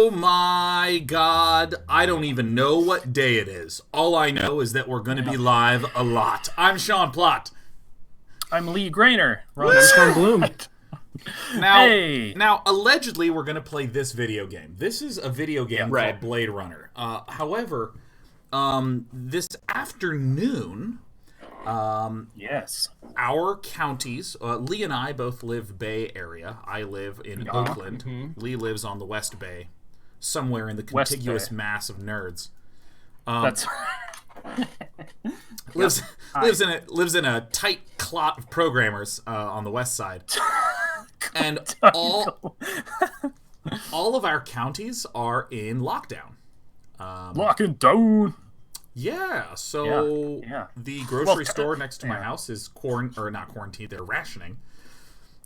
Oh my God. I don't even know what day it is. All I know is that we're going to be live a lot. I'm Sean Plott. I'm Lee Grainer. I'm Sean Bloom. Now, allegedly, we're going to play this video game. This is a video game called Blade Runner. However, this afternoon... yes. Our counties, Lee and I both live Bay Area. I live in Oakland. Mm-hmm. Lee lives on the West Bay, somewhere in the contiguous mass of nerds. That's lives in a tight clot of programmers on the West Side, and all of our counties are in lockdown. Locking down. Yeah, so the grocery store next to my house is not quarantined, they're rationing,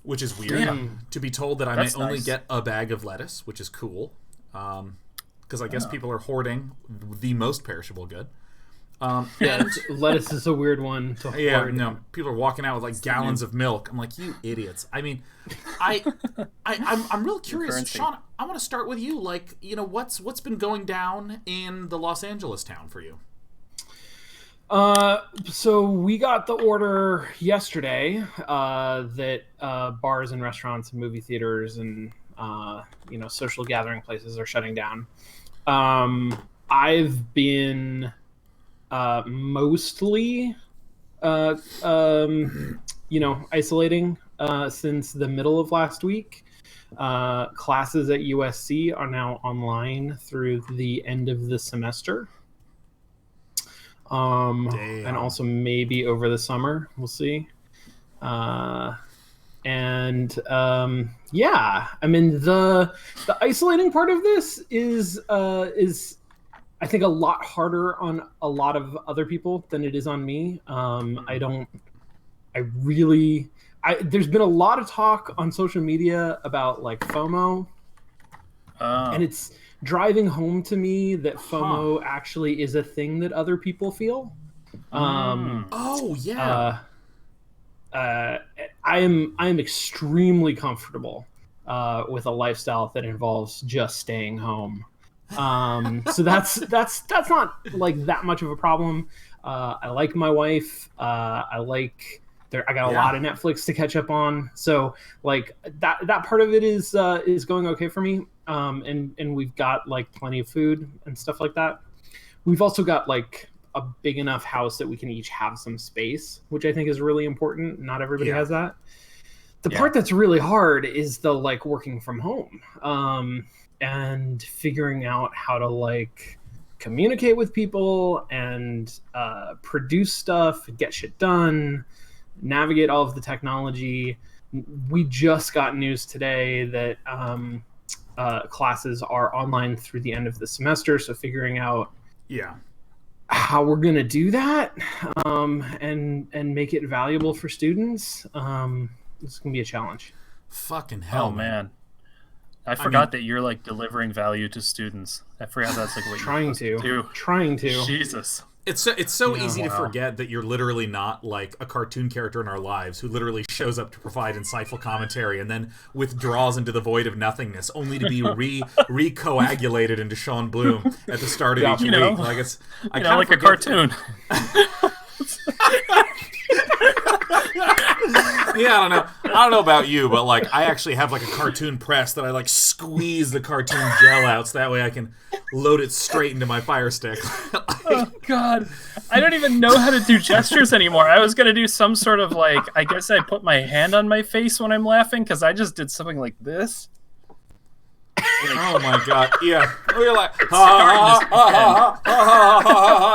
which is weird. To be told that I may only get a bag of lettuce, which is cool, because I guess people are hoarding the most perishable good. Lettuce is a weird one to hoard. Yeah, no, people are walking out with like gallons of milk. I'm like, you idiots. I mean, I'm real curious, Sean. I want to start with you. Like, what's been going down in the Los Angeles town for you? So we got the order yesterday that bars and restaurants and movie theaters and social gathering places are shutting down. I've been mostly isolating since the middle of last week. Classes at USC are now online through the end of the semester. And also maybe over the summer, we'll see. I mean, the isolating part of this is I think a lot harder on a lot of other people than it is on me. There's been a lot of talk on social media about like FOMO, and it's driving home to me that FOMO actually is a thing that other people feel. I am extremely comfortable with a lifestyle that involves just staying home. So that's not like that much of a problem. I like my wife. I got a lot of Netflix to catch up on. So like that part of it is going okay for me. And we've got like plenty of food and stuff like that. We've also got like a big enough house that we can each have some space, which I think is really important. Not everybody has that. The part that's really hard is the like working from home, and figuring out how to like communicate with people and produce stuff, get shit done, navigate all of the technology. We just got news today that classes are online through the end of the semester, so figuring out how we're gonna do that and make it valuable for students, it's gonna be a challenge. Fucking hell, man. I forgot that you're like delivering value to students. I forgot that's like what you're trying to. Jesus. It's so easy to forget that you're literally not like a cartoon character in our lives who literally shows up to provide insightful commentary and then withdraws into the void of nothingness, only to be recoagulated into Sean Bloom at the start of each week. Like it's like a cartoon. I don't know about you, but like I actually have like a cartoon press that I like squeeze the cartoon gel out so that way I can load it straight into my Fire Stick. Oh God, I don't even know how to do gestures anymore. I was gonna do some sort of like, I guess I put my hand on my face when I'm laughing because I just did something like this. Oh my God! Yeah, we're like,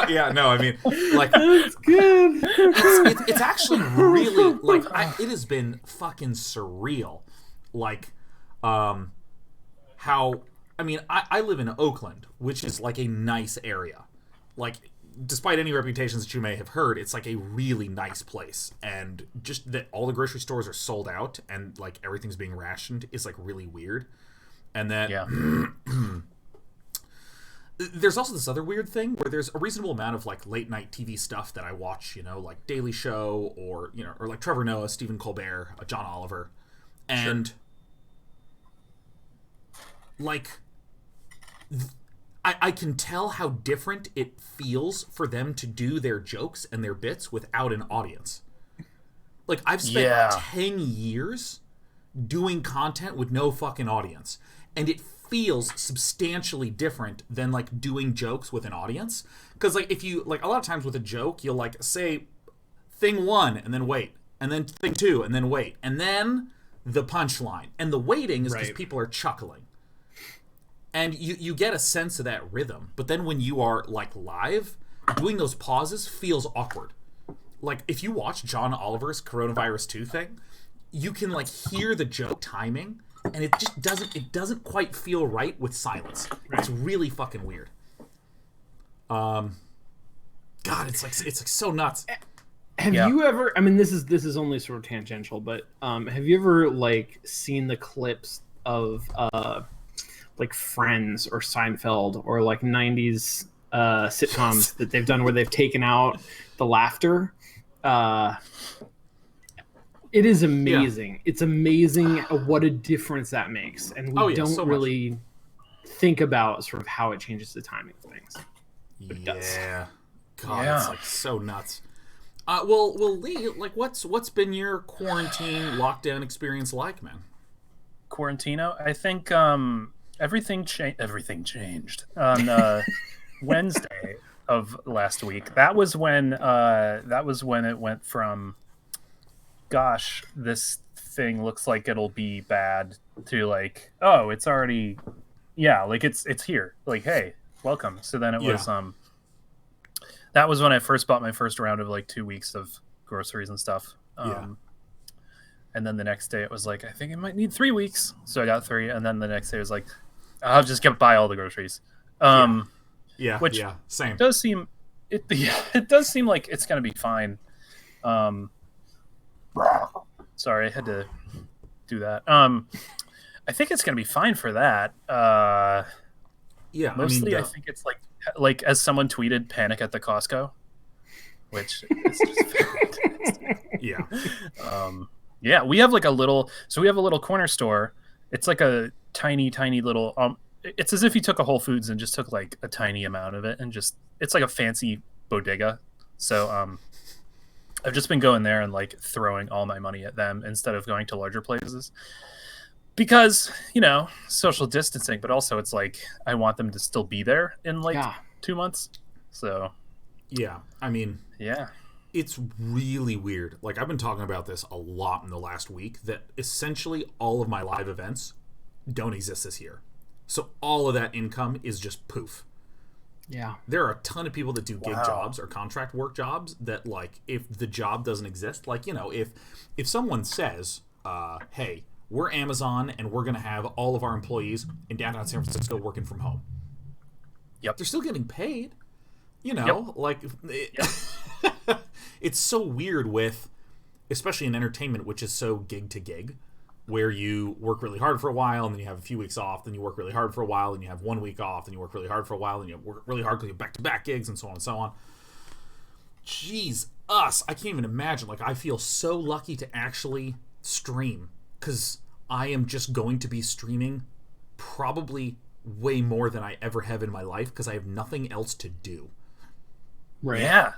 yeah. No, I mean, like, that's good. It's actually really like it has been fucking surreal. Like, how I mean, I live in Oakland, which is like a nice area. Like, despite any reputations that you may have heard, it's like a really nice place, and just that all the grocery stores are sold out and like everything's being rationed is like really weird. And that there's also this other weird thing where there's a reasonable amount of like late night TV stuff that I watch, like Daily Show or like Trevor Noah, Stephen Colbert, John Oliver, and like I can tell how different it feels for them to do their jokes and their bits without an audience. Like, I've spent 10 years doing content with no fucking audience, and it feels substantially different than, like, doing jokes with an audience. Because, like, if you, like, a lot of times with a joke, you'll, like, say thing one and then wait, and then thing two and then wait, and then the punchline. And the waiting is because people are chuckling. And you get a sense of that rhythm. But then when you are, like, live, doing those pauses feels awkward. Like, if you watch John Oliver's Coronavirus 2 thing, you can, like, hear the joke timing, and it just doesn't quite feel right with silence. It's really fucking weird. God, it's like so nuts. Have you ever, I mean, this is only sort of tangential, but have you ever, like, seen the clips of like Friends or Seinfeld or like 90s sitcoms that they've done where they've taken out the laughter? It is amazing. Yeah. It's amazing what a difference that makes, and we don't really think about sort of how it changes the timing of things. But it does. God, it's like so nuts. Well, Leigh, like, what's been your quarantine lockdown experience like, man? Quarantino? I think everything changed on Wednesday of last week. That was when it went from, gosh, this thing looks like it'll be bad, to like, oh, it's already, like it's here. Like, hey, welcome. So then it was that was when I first bought my first round of like 2 weeks of groceries and stuff. And then the next day it was like, I think I might need 3 weeks. So I got 3. And then the next day it was like, I'll just buy all the groceries. Which same. It does seem like it's going to be fine. Sorry, I had to do that. I think it's going to be fine for that. Mostly I think it's like as someone tweeted, panic at the Costco, which is just fantastic. We have like a little corner store. It's like a tiny little it's as if you took a Whole Foods and just took like a tiny amount of it, and just, it's like a fancy bodega. So I've just been going there and like throwing all my money at them instead of going to larger places, because, you know, social distancing, but also it's like I want them to still be there in like 2 months. So I mean, it's really weird. Like, I've been talking about this a lot in the last week, that essentially all of my live events don't exist this year. So all of that income is just poof. Yeah. There are a ton of people that do gig jobs or contract work jobs that, like, if the job doesn't exist, like, you know, if someone says, hey, we're Amazon and we're going to have all of our employees in downtown San Francisco working from home. Yep. They're still getting paid. You know, like, it's so weird with, especially in entertainment, which is so gig to gig, where you work really hard for a while and then you have a few weeks off, then you work really hard for a while and you have 1 week off, then you work really hard for a while and you work really hard because you have back-to-back gigs and so on and so on. Jeez, I can't even imagine. Like, I feel so lucky to actually stream, because I am just going to be streaming probably way more than I ever have in my life, because I have nothing else to do. Right. Yeah.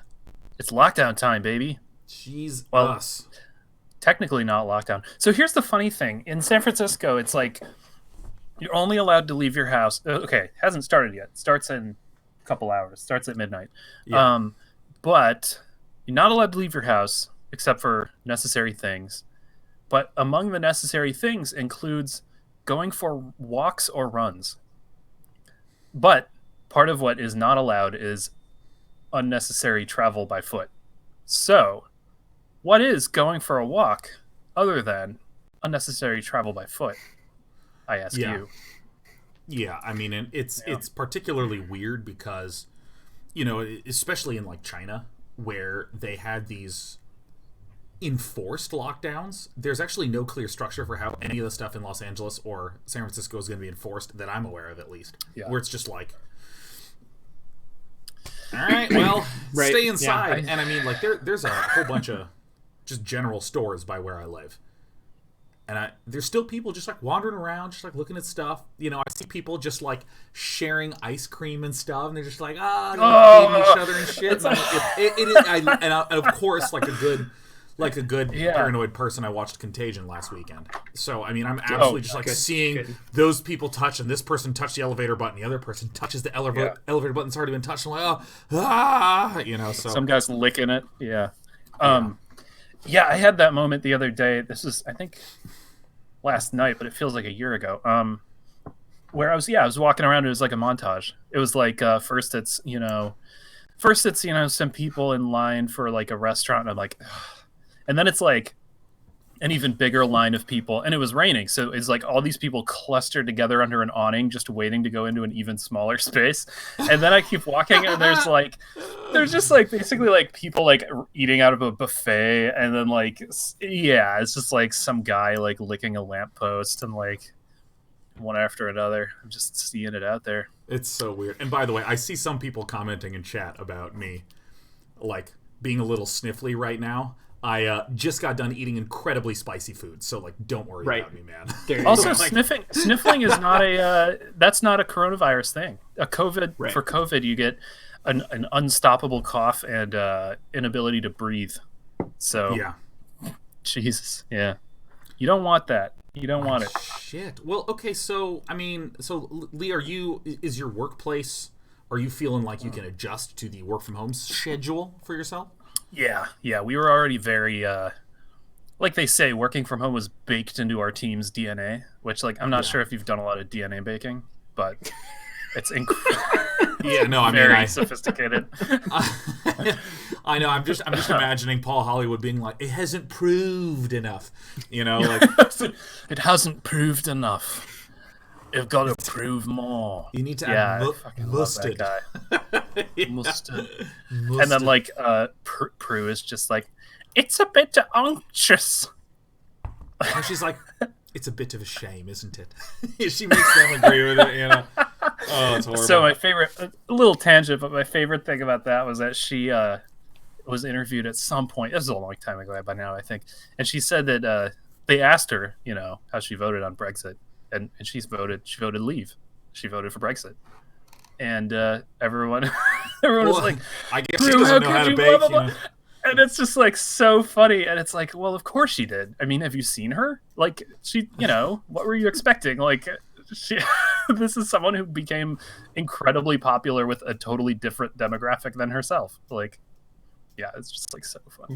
It's lockdown time, baby. Jeez, technically not lockdown. So here's the funny thing. In San Francisco, it's like you're only allowed to leave your house. Okay, hasn't started yet. Starts in a couple hours. Starts at midnight. Yeah. But you're not allowed to leave your house except for necessary things. But among the necessary things includes going for walks or runs. But part of what is not allowed is unnecessary travel by foot. So, what is going for a walk other than unnecessary travel by foot? I ask you. Yeah, I mean, it's particularly weird because, you know, especially in like China, where they had these enforced lockdowns, there's actually no clear structure for how any of the stuff in Los Angeles or San Francisco is going to be enforced, that I'm aware of at least. Where it's just like, all right, well, stay inside. And I mean, like, there's a whole bunch of just general stores by where I live. and there's still people just like wandering around, just like looking at stuff. You know, I see people just like sharing ice cream and stuff, and they're just like feeding each other and shit. And of course, like a good paranoid person, I watched Contagion last weekend. So I mean, I'm absolutely just like seeing those people touch, and this person touched the elevator button, the other person touches the elevator button's already been touched. I'm like, you know, so some guy's licking it. Yeah. Yeah, I had that moment the other day. This is, I think, last night, but it feels like a year ago. Where I was walking around. It was like a montage. It was like first it's some people in line for like a restaurant. And I'm like, ugh. And then it's like an even bigger line of people, and it was raining, so it's like all these people clustered together under an awning, just waiting to go into an even smaller space. And then I keep walking, and there's just like basically like people like eating out of a buffet, and then like it's just like some guy like licking a lamppost, and like one after another. I'm just seeing it out there. It's so weird. And by the way, I see some people commenting in chat about me like being a little sniffly right now. I just got done eating incredibly spicy food, so like, don't worry about me, man. Also, sniffling is not that's not a coronavirus thing. For COVID, you get an unstoppable cough and inability to breathe. So yeah, Jesus, yeah, you don't want that. You don't want it. Shit. Well, okay, so I mean, Leigh, is your workplace? Are you feeling like you can adjust to the work from home schedule for yourself? Yeah, we were already very, like they say, working from home was baked into our team's DNA, which, like, I'm not sure if you've done a lot of DNA baking, but it's very sophisticated. I know, I'm just imagining Paul Hollywood being like, it hasn't proved enough, you know, like... It hasn't proved enough. You've got to prove more. You need to add mustard. That guy. Mustard. And then, like, Prue is just like, it's a bit unctuous. And she's like, it's a bit of a shame, isn't it? She makes them agree with it, you know. Oh, it's horrible. So my favorite, a little tangent, but my favorite thing about that was that she was interviewed at some point. This is a long time ago by now, I think. And she said that they asked her, you know, how she voted on Brexit. And she voted leave. She voted for Brexit. And everyone was like, I guess she doesn't know how to bake. You know? And it's just like so funny. And it's like, well, of course she did. I mean, have you seen her? Like, she, you know, what were you expecting? Like, this is someone who became incredibly popular with a totally different demographic than herself. Like, yeah, it's just like so fun.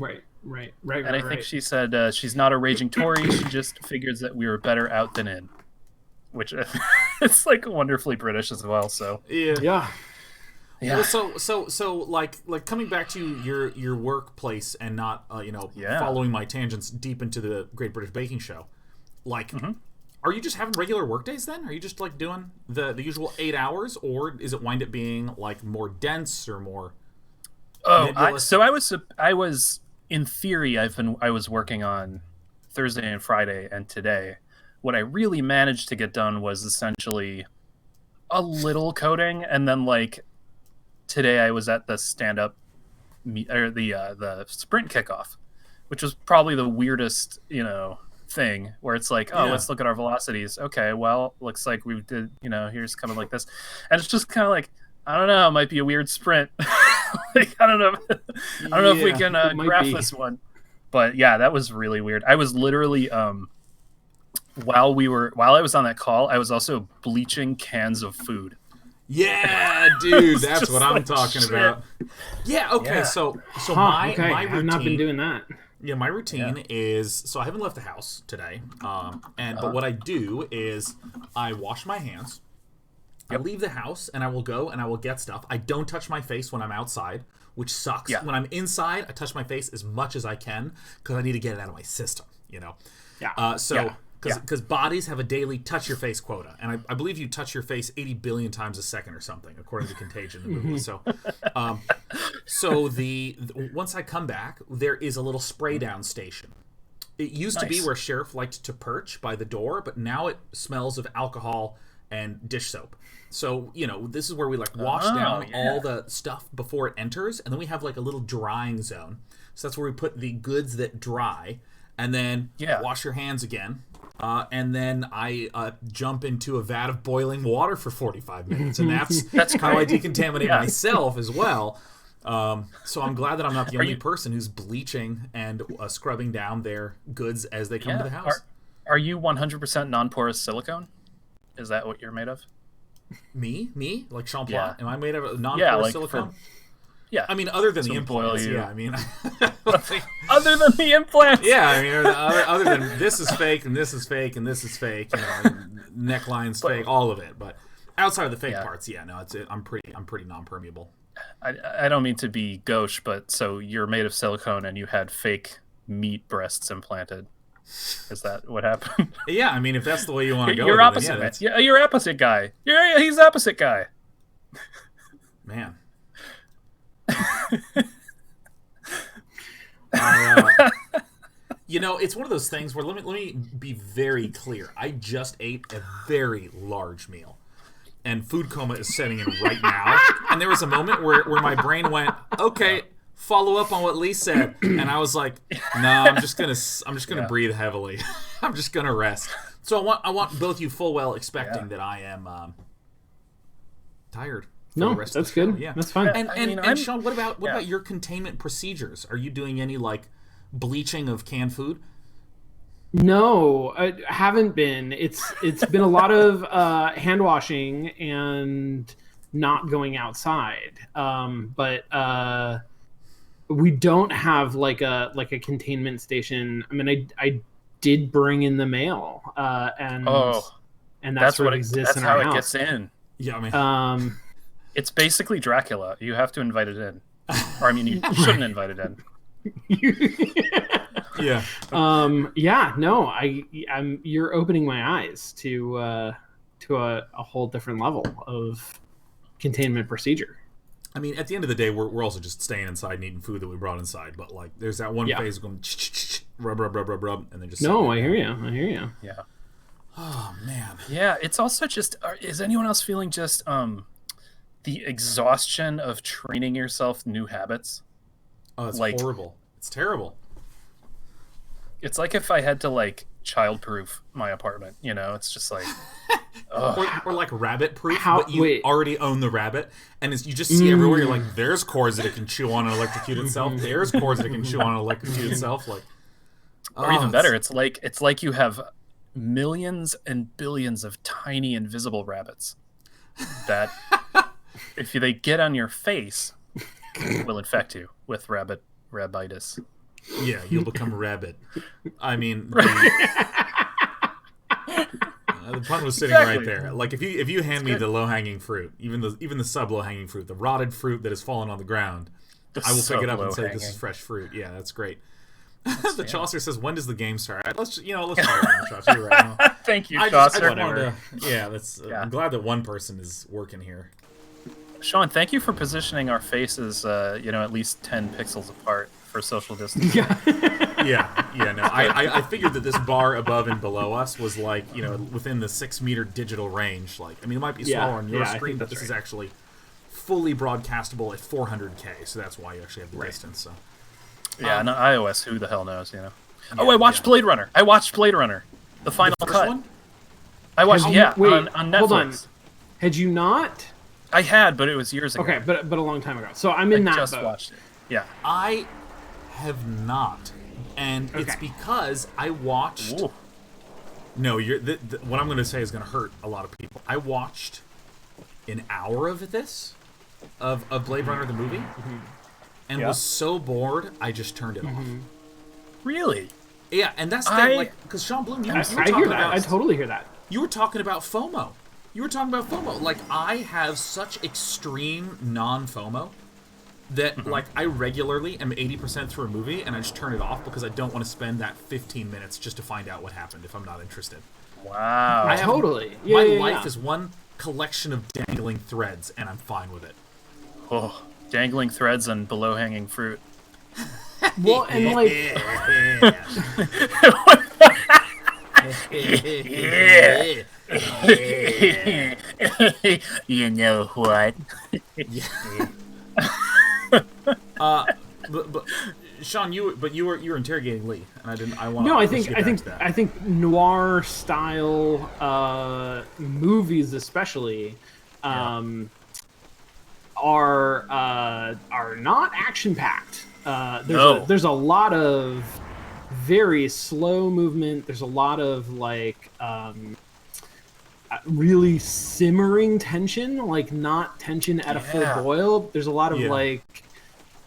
Right. And I think she said she's not a raging Tory. She just figures that we were better out than in. Which it's like wonderfully British as well. So yeah. Well, so like coming back to your workplace and not following my tangents deep into the Great British Baking Show. Like, are you just having regular work days then? Are you just like doing the usual 8 hours, or is it wind up being like more dense or more? I was in theory I was working on Thursday and Friday and today. What I really managed to get done was essentially a little coding, and then like today I was at the stand-up or the sprint kickoff, which was probably the weirdest, you know, thing where it's like, let's look at our velocities. Okay, well, looks like we did, you know, here's coming like this, and it's just kind of like, I don't know, it might be a weird sprint. Like, I don't know if we can graph this one, but yeah, that was really weird. I was literally while I was on that call, I was also bleaching cans of food. Yeah, dude, that's what I'm talking about. Yeah, okay, so my routine, I've not been doing that. Yeah, my routine is, so I haven't left the house today, but what I do is I wash my hands. I leave the house and I will go and I will get stuff. I don't touch my face when I'm outside, which sucks. Yeah. When I'm inside, I touch my face as much as I can because I need to get it out of my system, you know? Yeah. Because bodies have a daily touch your face quota, and I believe you touch your face 80 billion times a second or something, according to Contagion, the movie. So, once I come back, there is a little spray down station. It used to be where Sheriff liked to perch by the door, but now it smells of alcohol and dish soap. So, you know, this is where we like wash down all the stuff before it enters, and then we have like a little drying zone. So that's where we put the goods that dry, and then wash your hands again. and then I jump into a vat of boiling water for 45 minutes, and that's how I decontaminate myself as well. So I'm glad that I'm not the only person who's bleaching and scrubbing down their goods as they come to the house. Are you 100% non-porous silicone? Is that what you're made of? Me? Like Sean Plot? Am I made of non-porous silicone? Yeah. I mean, other than the implants, yeah. I mean, other than the implants. Yeah, I mean, other than this is fake and this is fake and this is fake, neckline's fake, all of it. But outside of the fake parts, I'm pretty non-permeable. I don't mean to be gauche, but so you're made of silicone and you had fake meat breasts implanted. Is that what happened? Yeah, I mean, if that's the way you want to go, you're opposite. You're opposite guy. He's opposite guy. Man. It's one of those things where let me be very clear. I just ate a very large meal, and food coma is setting in right now. And there was a moment where my brain went, okay, follow up on what Leigh said, and I was like, no, I'm just gonna breathe heavily. I'm just gonna rest. So I want both you full well expecting that I am tired. No, that's good. Yeah, that's fine. And Sean, what about your containment procedures? Are you doing any bleaching of canned food? No, I haven't been. It's been a lot of hand washing and not going outside. But we don't have like a containment station. I mean, I did bring in the mail, and that's what exists in our house. That's how it gets in. Yeah, I mean, it's basically Dracula. You have to invite it in, or I mean, you shouldn't invite it in. Yeah. No, you're opening my eyes to a whole different level of containment procedure. I mean, at the end of the day, we're also just staying inside and eating food that we brought inside. But there's that one phase going rub, and then just. No, I hear you. Yeah. Oh man. Yeah, it's also just. Is anyone else feeling just the exhaustion of training yourself new habits? Oh, it's horrible. It's terrible. It's like if I had to child-proof my apartment. It's just like. Or like rabbit-proof, but you already own the rabbit, and you just see everywhere. You're like, there's cords that it can chew on and electrocute itself. There's cords that it can chew on and electrocute itself. Or even better, it's like you have millions and billions of tiny invisible rabbits that, if they get on your face, will infect you with rabitis. Yeah, you'll become a rabbit. I mean. The pun was sitting right there. If you hand me the low hanging fruit, even the sub low hanging fruit, the rotted fruit that has fallen on the ground, I will pick it up and say this is fresh fruit. Yeah, that's great. The Chaucer says, "When does the game start?" Let's try it now, Chaucer. You're right now. Thank you, Chaucer. I'm glad that one person is working here. Sean, thank you for positioning our faces, at least 10 pixels apart for social distancing. No. I figured that this bar above and below us was within the 6-meter digital range. It might be smaller on your screen, but this is actually fully broadcastable at 400K, so that's why you actually have the distance. So. Yeah, on iOS, who the hell knows, I watched Blade Runner. The final cut. One? I watched, on Netflix. Hold on. Had you not? I had, but it was years ago. Okay, but a long time ago. So I'm in that just boat. Watched it. Yeah. I have not, and it's because I watched. Ooh. No, what I'm going to say is going to hurt a lot of people. I watched an hour of Blade Runner the movie, and was so bored I just turned it off. Really? Yeah, and that's the thing, because Sean Bloom, you were talking hear that. about. I totally hear that. You were talking about FOMO. I have such extreme non-FOMO that I regularly am 80% through a movie and I just turn it off because I don't want to spend that 15 minutes just to find out what happened if I'm not interested. Wow. My life is one collection of dangling threads and I'm fine with it. Oh, dangling threads and below-hanging fruit. Well, and you know what? But Sean, you were interrogating Lee, and I want. No, I think noir style movies, especially, are not action packed. There's a lot of very slow movement. There's a lot of like really simmering tension, like not tension at a full boil. There's a lot of like,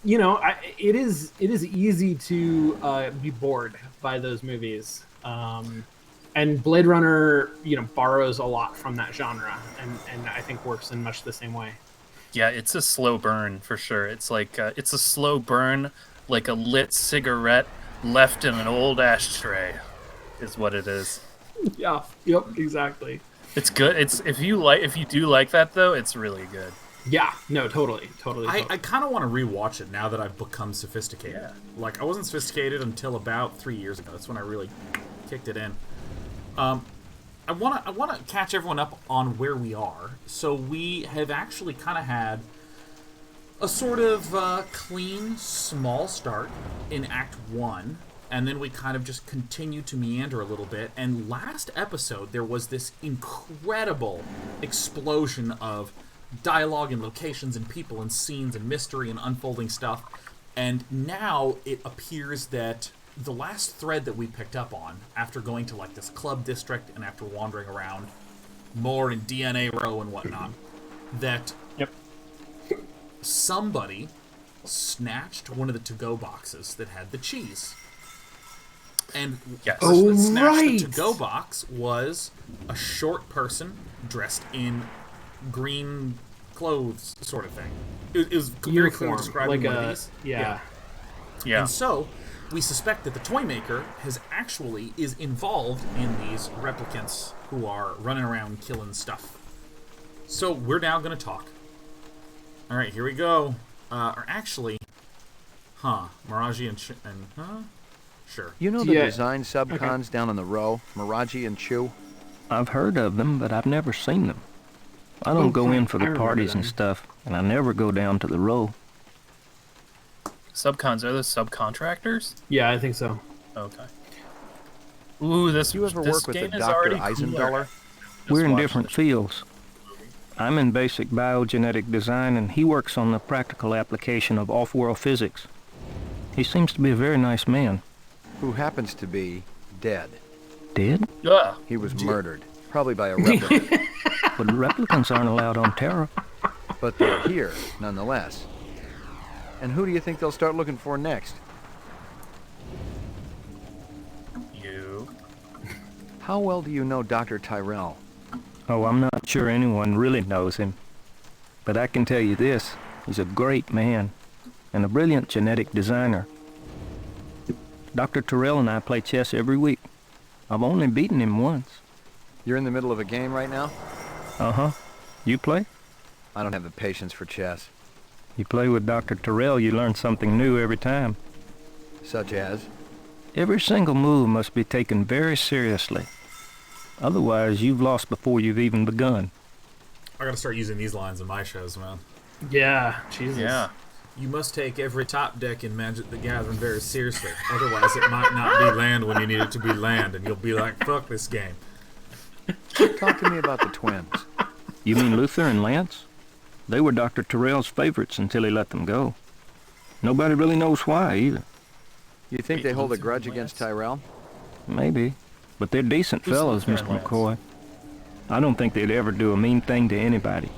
it is easy to be bored by those movies. And Blade Runner, borrows a lot from that genre, and I think works in much the same way. Yeah, it's a slow burn for sure. It's like it's a slow burn, like a lit cigarette left in an old ashtray, is what it is. Yeah. Yep. Exactly. It's good. If you do like that though, it's really good. Yeah. No. Totally. I kind of want to rewatch it now that I've become sophisticated. Yeah. Like I wasn't sophisticated until about 3 years ago. That's when I really kicked it in. I want to catch everyone up on where we are. So we have actually kind of had a sort of clean, small start in Act 1, and then we kind of just continue to meander a little bit. And last episode, there was this incredible explosion of dialogue and locations and people and scenes and mystery and unfolding stuff. And now it appears that the last thread that we picked up on, after going to like this club district and after wandering around more in DNA Row and whatnot, that somebody snatched one of the to-go boxes that had the cheese. And the person that snatched the to-go box was a short person dressed in green clothes, sort of thing. It was very clearly describing one of these. Yeah. And so we suspect that the toy maker is involved in these replicants who are running around killing stuff. So we're now going to talk. All right, here we go. Miraji and sure. You know the design subcons down on the row, Miraji and Chew? I've heard of them, but I've never seen them. I don't go in for the parties and stuff, and I never go down to the row. Subcons are the subcontractors? Yeah, I think so. Okay. Ooh, this you ever this work with game the is Dr. already Eisenbeller? We're in different fields. I'm in basic biogenetic design, and he works on the practical application of off-world physics. He seems to be a very nice man. Who happens to be dead. Dead? Yeah. He was murdered, probably by a replicant. But replicants aren't allowed on Terra. But they're here, nonetheless. And who do you think they'll start looking for next? You. How well do you know Dr. Tyrell? Oh, I'm not sure anyone really knows him. But I can tell you this, he's a great man, and a brilliant genetic designer. Dr. Tyrell and I play chess every week. I've only beaten him once. You're in the middle of a game right now? Uh-huh. You play? I don't have the patience for chess. You play with Dr. Tyrell, you learn something new every time. Such as? Every single move must be taken very seriously. Otherwise, you've lost before you've even begun. I gotta start using these lines in my shows, man. Yeah, Jesus. Yeah. You must take every top deck in Magic the Gathering very seriously. Otherwise, it might not be land when you need it to be land, and you'll be like, fuck this game. Talk to me about the twins. You mean Luther and Lance? They were Dr. Tyrell's favorites until he let them go. Nobody really knows why, either. You think they hold a grudge against Tyrell? Maybe. But they're decent fellows, Mr. McCoy. I don't think they'd ever do a mean thing to anybody.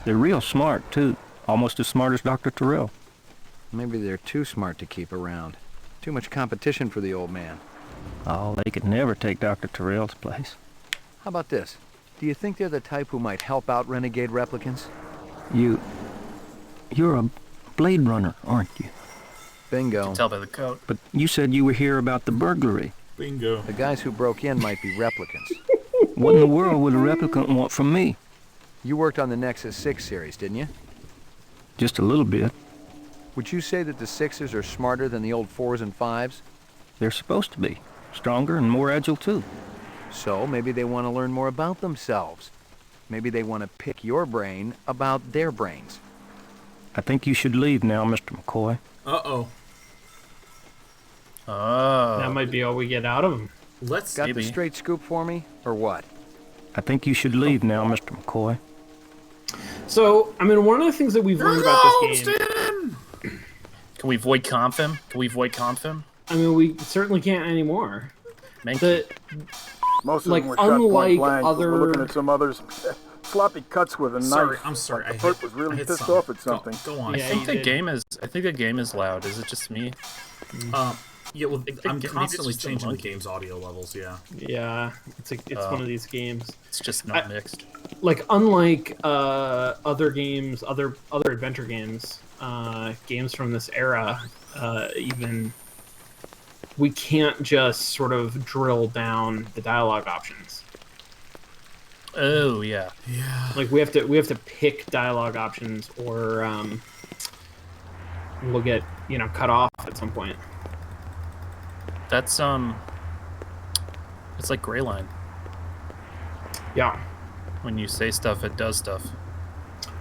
They're real smart, too. Almost as smart as Dr. Tyrell. Maybe they're too smart to keep around. Too much competition for the old man. Oh, they could never take Dr. Tyrell's place. How about this? Do you think they're the type who might help out renegade replicants? You're a Blade Runner, aren't you? Bingo. You can tell by the coat. But you said you were here about the burglary. Bingo. The guys who broke in might be replicants. What in the world would a replicant want from me? You worked on the Nexus 6 series, didn't you? Just a little bit. Would you say that the 6s are smarter than the old 4s and 5s? They're supposed to be. Stronger and more agile, too. So maybe they want to learn more about themselves. Maybe they want to pick your brain about their brains. I think you should leave now, Mr. McCoy. Uh-oh. Oh. That might be all we get out of him. Let's Got Maybe. the straight scoop for me, or what? I think you should leave now, Mr. McCoy. So, I mean, one of the things that we've learned about this game. Can we void conf him? Can we void conf him? I mean, we certainly can't anymore. Thank The Most of Like, them were shot unlike point blank. other- We're looking at some others. Sloppy cuts with a Sorry, knife. I'm sorry. Like I the perp hit- was I really hit pissed something. off at something. Go on. Yeah, I think you the did. game is. I think the game is loud. Is it just me? Yeah, well, I'm maybe constantly it's just a changing the monkey. game's audio levels. Yeah. Yeah, it's one of these games. It's just not mixed. Like, unlike other games, other adventure games, games from this era, even we can't just sort of drill down the dialogue options. Oh yeah. Yeah. Like, we have to pick dialogue options, or we'll get cut off at some point. That's It's like Greyline. Yeah. When you say stuff, it does stuff.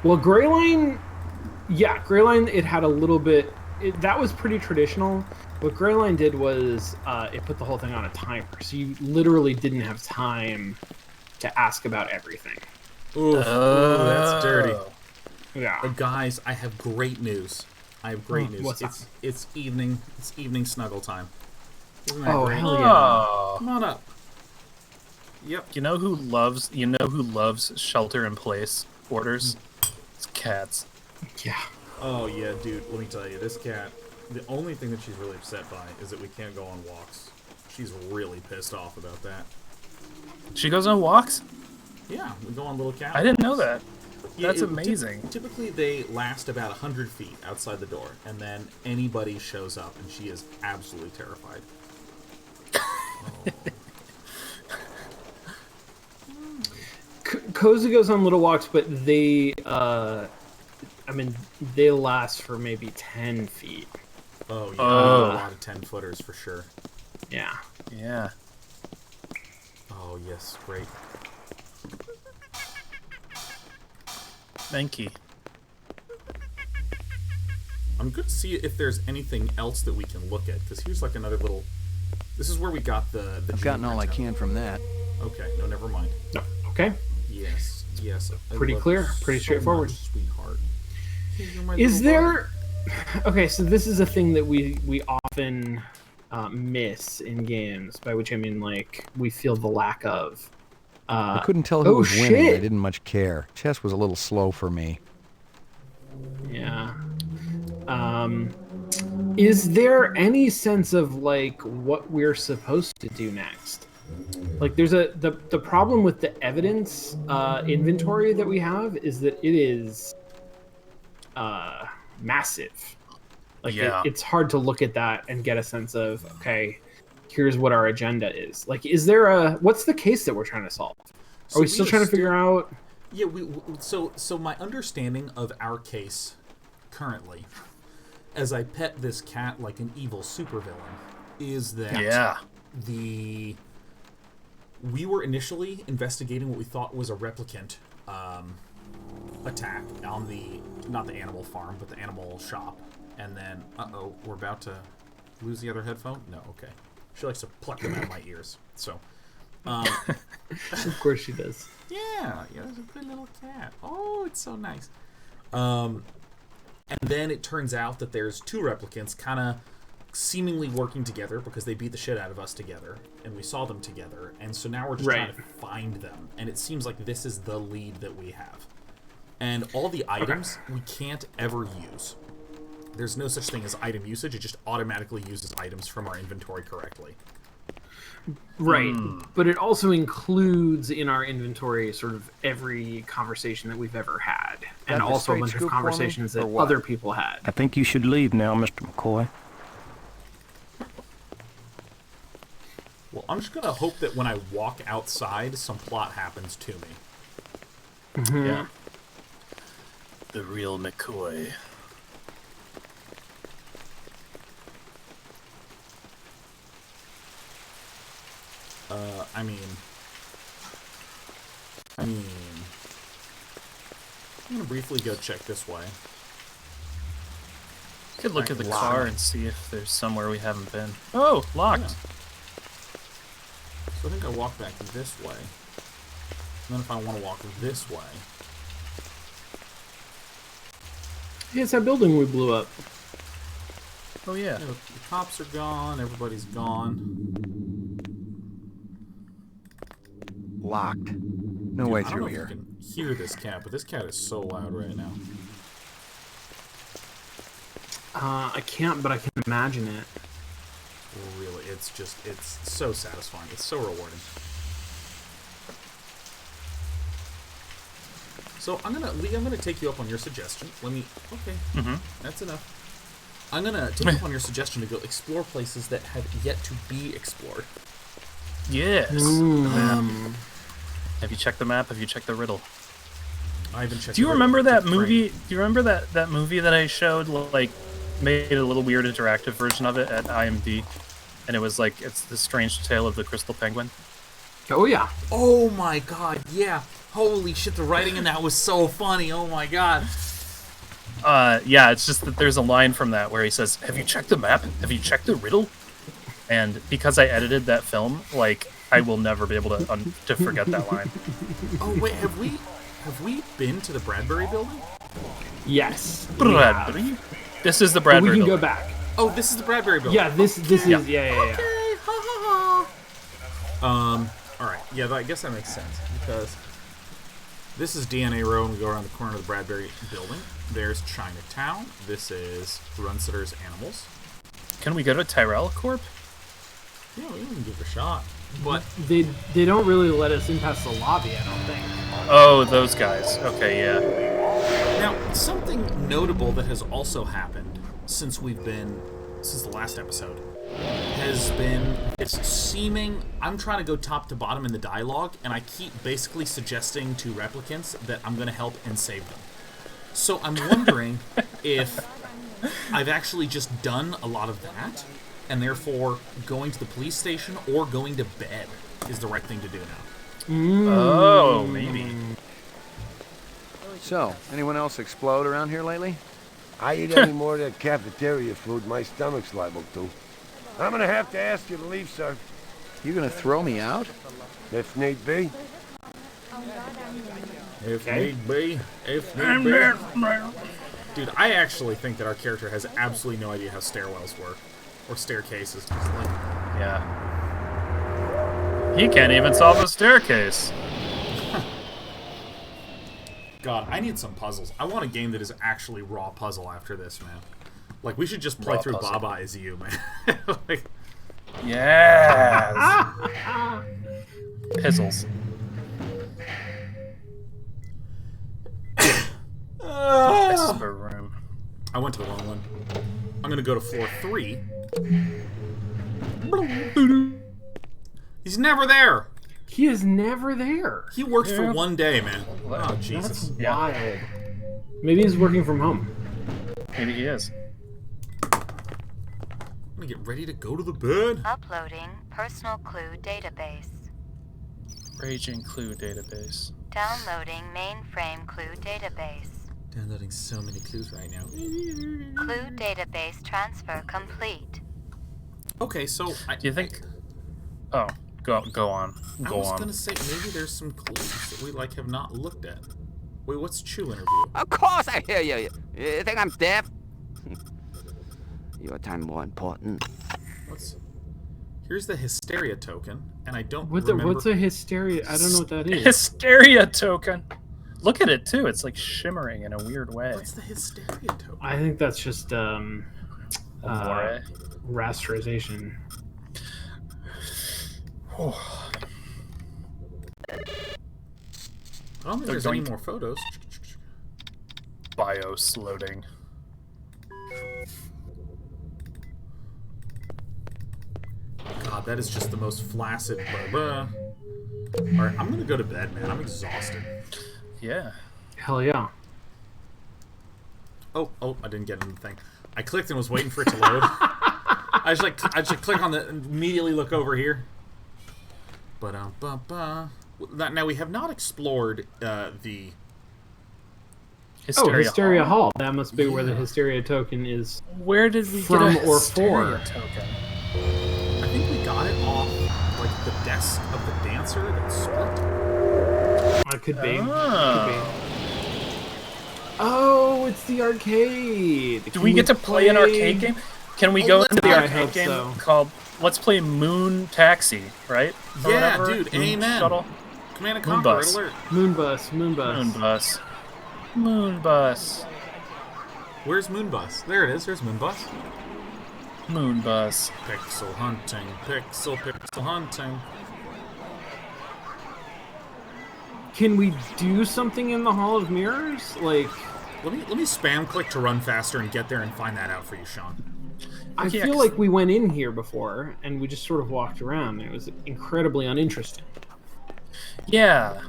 Well, Greyline, it had a little bit. That was pretty traditional. What Greyline did was it put the whole thing on a timer, so you literally didn't have time to ask about everything. Ooh, that's dirty. Yeah. But guys, I have great news. I have great news. What's that? It's evening. It's evening snuggle time. Isn't that Oh, great? hell yeah. Oh. Come on up. Yep. You know who loves shelter in place orders? It's cats. Yeah. Oh yeah, dude. Let me tell you, this cat. The only thing that she's really upset by is that we can't go on walks. She's really pissed off about that. She goes on walks? Yeah, we go on little cat. I didn't know that. Yeah, That's amazing. Typically, they last about 100 feet outside the door, and then anybody shows up, and she is absolutely terrified. Cozy goes on little walks, but they last for maybe 10 feet. Oh yeah, Oh. a lot of 10-footers for sure. Yeah. Yeah. Oh yes, great. Thank you. I'm good to see if there's anything else that we can look at, because here's like another little. This is where we got the. I've gotten all I junior can from that. town. Okay, no, never mind. No. Okay. Yes, yes. I Pretty love clear, you pretty so straightforward. much, sweetheart. You're my Is little there? Okay, so this is a thing that we often miss in games, by which I mean like we feel the lack of. I couldn't tell who oh, was winning. shit. I didn't much care. Chess was a little slow for me. Yeah. Is there any sense of like what we're supposed to do next? Like, there's the problem with the evidence inventory that we have is that it is massive. Like, Yeah. it's hard to look at that and get a sense of, okay, here's what our agenda is. Like, is there what's the case that we're trying to solve? So Are we still trying to figure out? Yeah, so my understanding of our case currently, as I pet this cat like an evil supervillain, is that Yeah. we were initially investigating what we thought was a replicant attack on not the animal farm, but the animal shop. And then, we're about to lose the other headphone? No, okay. She likes to pluck them out of my ears. So, Of course she does. yeah, it's a good little cat. Oh, it's so nice. And then it turns out that there's two replicants kind of seemingly working together because they beat the shit out of us together, and we saw them together. And so now we're just trying to find them. And it seems like this is the lead that we have. And all the items we can't ever use. There's no such thing as item usage. It just automatically uses items from our inventory correctly. Right. But it also includes in our inventory sort of every conversation that we've ever had. And Got the also a straight bunch of scoop for me, conversations that or what? other people had. I think you should leave now, Mr. McCoy. Well, I'm just going to hope that when I walk outside, some plot happens to me. Yeah. The real McCoy. I mean, I'm gonna briefly go check this way. Could look at the Locked. car and see if there's somewhere we haven't been. Oh, locked. Yeah. So I think I walk back this way. And then if I want to walk this way. Hey, it's that building we blew up. Oh yeah. The cops are gone. Everybody's gone. Locked. No way I don't through know if here. you can hear this cat, but this cat is so loud right now. I can't, but I can imagine it. Really, it's so satisfying. It's so rewarding. So Lee, I'm gonna take you up on your suggestion. Okay, that's enough. I'm gonna take you up on your suggestion to go explore places that have yet to be explored. Yes. Mm. Have you checked the map? Have you checked the riddle? I haven't checked. Do you the remember riddle. that Keep praying. movie? Do you remember that movie that I showed? Like, made a little weird interactive version of it at IMD, and it was like it's the strange tale of the crystal penguin. Oh yeah. Oh my god, yeah. Holy shit, the writing in that was so funny. Oh my god. Yeah, it's just that there's a line from that where he says, "Have you checked the map? Have you checked the riddle?" And because I edited that film, like I will never be able to forget that line. Oh wait, have we been to the Bradbury building? Yes. we have. Bradbury. This is the But Bradbury. we can building. go back. Oh, this is the Bradbury building. Yeah, this is Yeah. yeah. Okay, ha ha ha. All right, yeah, I guess that makes sense because this is DNA Row, and we go around the corner of the Bradbury building. There's Chinatown. This is Runsitter's Animals. Can we go to Tyrell Corp? Yeah, we can give it a shot, but They don't really let us in past the lobby, I don't think. Oh, those guys. Okay, yeah. now something notable that has also happened since the last episode has been it's seeming I'm trying to go top to bottom in the dialogue, and I keep basically suggesting to replicants that I'm going to help and save them. So I'm wondering if I've actually just done a lot of that, and therefore going to the police station or going to bed is the right thing to do now. Oh, maybe. So, anyone else explode around here lately? I eat any more of that cafeteria food, my stomach's liable to. I'm gonna have to ask you to leave, sir. You gonna throw me out? If need be. If need be. Dude, I actually think that our character has absolutely no idea how stairwells work. Or staircases. Just like, Yeah. He can't even solve a staircase. God, I need some puzzles. I want a game that is actually raw puzzle after this, man. Like, we should just play Raw through puzzle. Baba as you, man. Like, Yes. Pizzles. Esper room. I went to the wrong one. I'm gonna go to floor 3. He's never there! He is never there. He worked for one day, man. Oh, Jesus. That's Yeah. wild. Maybe he's working from home. Maybe he is. I'm gonna get ready to go to the bed. Uploading personal clue database. Raging clue database. Downloading mainframe clue database. Downloading so many clues right now. Clue database transfer complete. Okay, so Do you think? Oh, go on. I Go was on. gonna say maybe there's some clues that we have not looked at. Wait, what's Chew interview? Of course I hear you. You think I'm deaf? Your time more important. Here's the hysteria token, and I don't What's a hysteria? I don't know what that is. Hysteria token. Look at it too. It's like shimmering in a weird way. What's the hysteria token? I think that's just Amore. rasterization. I don't think They're there's any going- more photos. BIOS loading. God, that is just the most flaccid. Alright, I'm gonna go to bed, man. I'm exhausted. Yeah. Hell yeah. Oh, I didn't get anything. I clicked and was waiting for it to load. I just click on the immediately look over here. But now we have not explored the Hysteria Hall. That must be where the Hysteria token is. Where did we from get a or Hysteria for? token? I think we got it off like the desk of the dancer that split. It could be. Oh. Could be. Oh, it's the arcade. Do we get to play an arcade game? Can we go into the arcade game called Let's Play Moon Taxi, right? Or Yeah, whatever? dude, Moon amen. Shuttle? Command and Moon Conquer Bus. alert. Moonbus. Moonbus. Where's Moonbus? There it is. There's Moonbus. Moonbus. Pixel hunting. Pixel hunting. Can we do something in the Hall of Mirrors? Like, let me spam click to run faster and get there and find that out for you, Sean. I feel like we went in here before and we just sort of walked around. It was incredibly uninteresting. Yeah.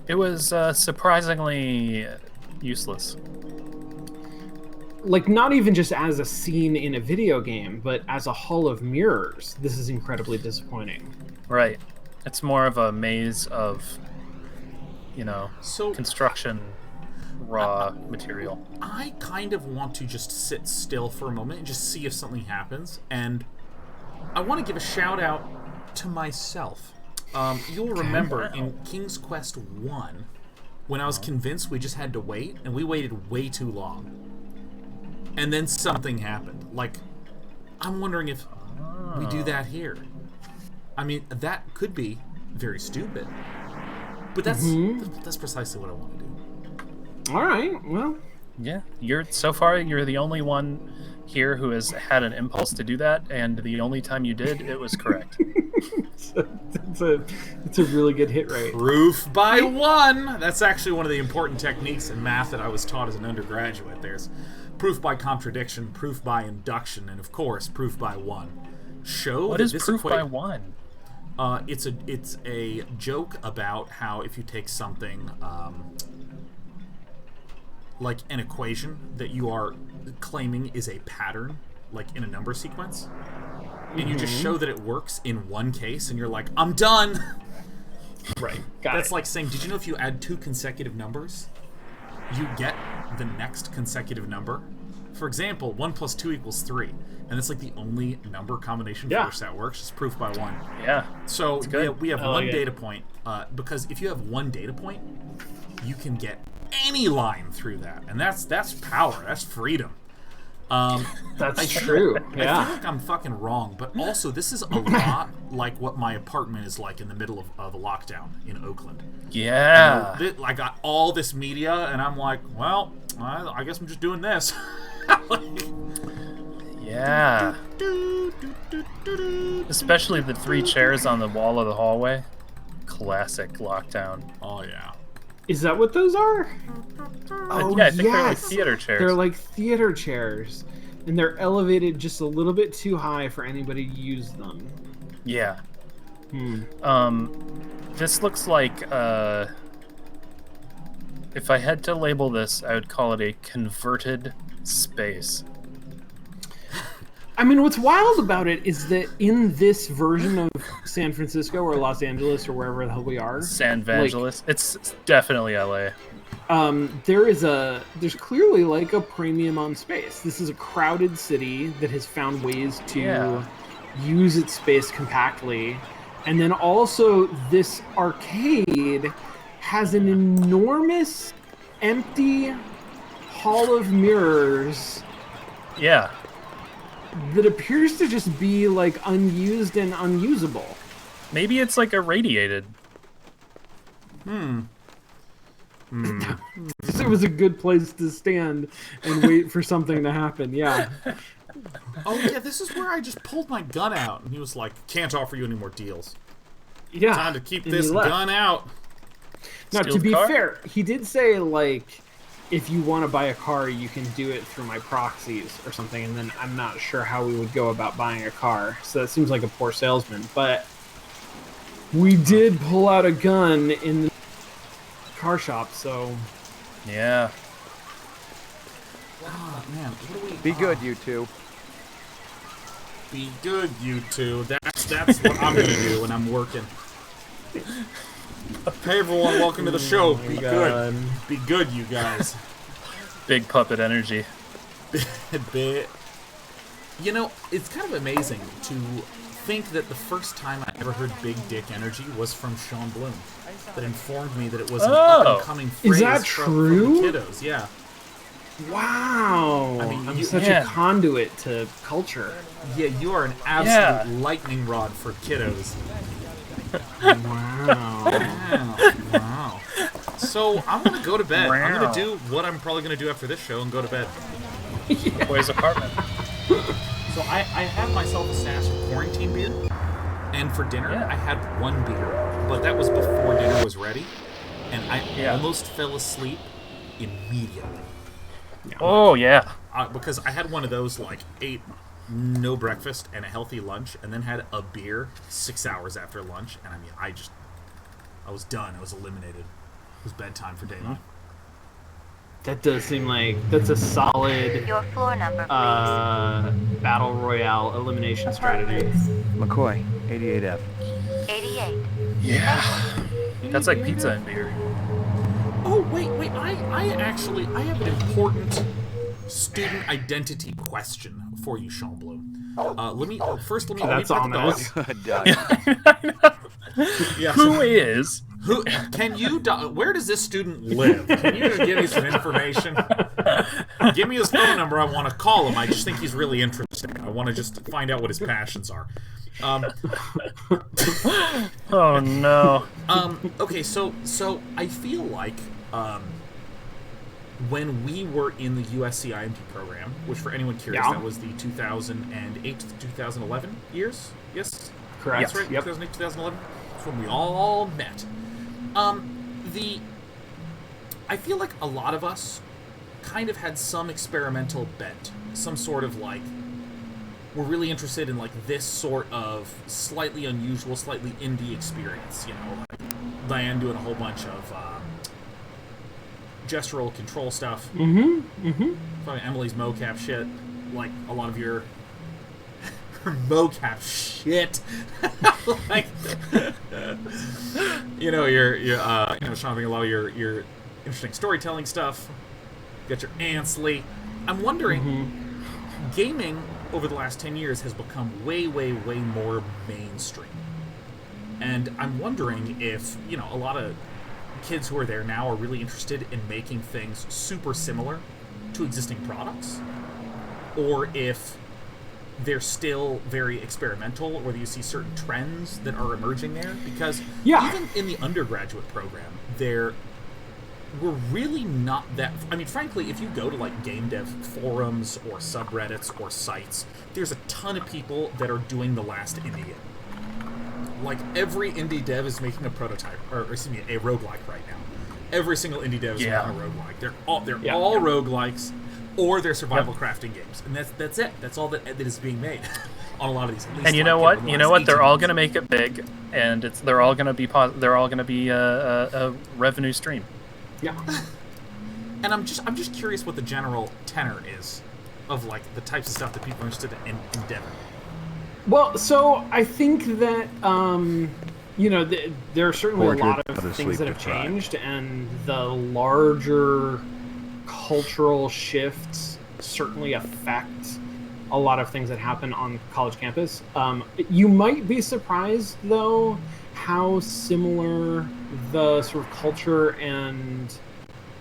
It was surprisingly useless. Like, not even just as a scene in a video game, but as a Hall of Mirrors. This is incredibly disappointing. Right. It's more of a maze of, construction raw material. I kind of want to just sit still for a moment and just see if something happens, and I want to give a shout out to myself. You'll remember in King's Quest 1, when I was convinced we just had to wait, and we waited way too long. And then something happened. Like, I'm wondering if we do that here. I mean, that could be very stupid. But that's precisely what I want to do. All right, well. Yeah, you're the only one here who has had an impulse to do that, and the only time you did, it was correct. It's a really good hit rate. Proof by one! That's actually one of the important techniques in math that I was taught as an undergraduate. There's proof by contradiction, proof by induction, and of course, proof by one. What is proof by one? It's a joke about how if you take something like an equation that you are claiming is a pattern, like in a number sequence, and you just show that it works in one case, and you're like, I'm done! Right. That's like saying, did you know if you add two consecutive numbers, you get the next consecutive number? For example, 1 plus 2 equals 3. And it's like the only number combination for which that works. It's proof by one. Yeah. So we have one data point, because if you have one data point, you can get any line through that. And that's power. That's freedom. That's true. Yeah. I feel like I'm fucking wrong, but also this is a lot like what my apartment is like in the middle of a lockdown in Oakland. Yeah. I got all this media, and I'm like, well, I guess I'm just doing this. Yeah. Especially the 3 chairs on the wall of the hallway. Classic lockdown. Oh, yeah. Is that what those are? Oh, yeah, I think they're like theater chairs. They're like theater chairs. And they're elevated just a little bit too high for anybody to use them. Yeah. This looks like, if I had to label this, I would call it a converted space. I mean, what's wild about it is that in this version of San Francisco or Los Angeles or wherever the hell we are, San Vangelis, it's definitely LA. There's clearly like a premium on space. This is a crowded city that has found ways to use its space compactly, and then also this arcade has an enormous empty hall of mirrors. Yeah. That appears to just be like unused and unusable. Maybe it's like irradiated. It was a good place to stand and wait for something to happen. Yeah. Oh yeah, this is where I just pulled my gun out, and he was like, "Can't offer you any more deals. Yeah. Time to keep this gun out." Now, to be fair, he did say like, if you want to buy a car, you can do it through my proxies or something, and then I'm not sure how we would go about buying a car. So that seems like a poor salesman. But we did pull out a gun in the car shop, so... Yeah. Oh, man. What do we... Be good, you two. Be good, you two. That's what I'm going to do when I'm working. Hey, everyone. Welcome to the show. Be good. Be good, you guys. Big puppet energy. You know, it's kind of amazing to think that the first time I ever heard big dick energy was from Sean Bloom. That informed me that it was an up-and-coming phrase Is that true? from the kiddos. Yeah. Wow. I mean, I'm such a conduit to culture. Yeah, you are an absolute lightning rod for kiddos. Wow. So I'm going to go to bed. I'm going to do what I'm probably going to do after this show and go to bed. Boy's apartment. So I have myself a stash of quarantine beer. And for dinner, I had one beer. But that was before dinner was ready. And I almost fell asleep immediately. Oh, yeah. Because I had one of those, like, ate no breakfast and a healthy lunch, and then had a beer 6 hours after lunch. And I mean, I was done. I was eliminated. It was bedtime for day one. That does seem like that's a solid Your floor number, please. battle royale elimination strategy. McCoy, 88F. 88. Yeah. That's like pizza and beer. Oh, wait. I have an important student identity question for you, Sean Bloom. Let me pet the dog. Where does this student live? Can you just give me some information? Give me his phone number. I want to call him. I just think he's really interesting. I want to just find out what his passions are. Oh no. Okay, so I feel like when we were in the USC IMT program, which for anyone curious, that was the 2008 to 2011 years. Yes, correct. That's right. Yep. 2008 2011. That's when we all met. I feel like a lot of us kind of had some experimental bent, some sort of like, we're really interested in like this sort of slightly unusual, slightly indie experience, you know, like Diane doing a whole bunch of gestural control stuff. Probably Emily's mocap shit, like a lot of your mocap shit. Like, you know, Sean, a lot of your interesting storytelling stuff. You got your Ansley. I'm wondering, gaming over the last 10 years has become way, way, way more mainstream. And I'm wondering if, you know, a lot of kids who are there now are really interested in making things super similar to existing products, or if they're still very experimental, or whether you see certain trends that are emerging there. Because even in the undergraduate program, we're really not that... I mean, frankly, if you go to, like, game dev forums or subreddits or sites, there's a ton of people that are doing the last indie game. Like, every indie dev is making a prototype, or excuse me, a roguelike right now. Every single indie dev is making a roguelike. They're all roguelikes, or they're survival crafting games. And that's it. That's all that is being made on a lot of these. At least, and you know what? You know what? They're all going to make it big, and they're all going to be a revenue stream. Yeah. And I'm just curious what the general tenor is of like the types of stuff that people are interested in endeavoring. Well, so I think that you know, there are certainly a lot of things that have changed, and the larger cultural shifts certainly affect a lot of things that happen on college campus. You might be surprised, though, how similar the sort of culture and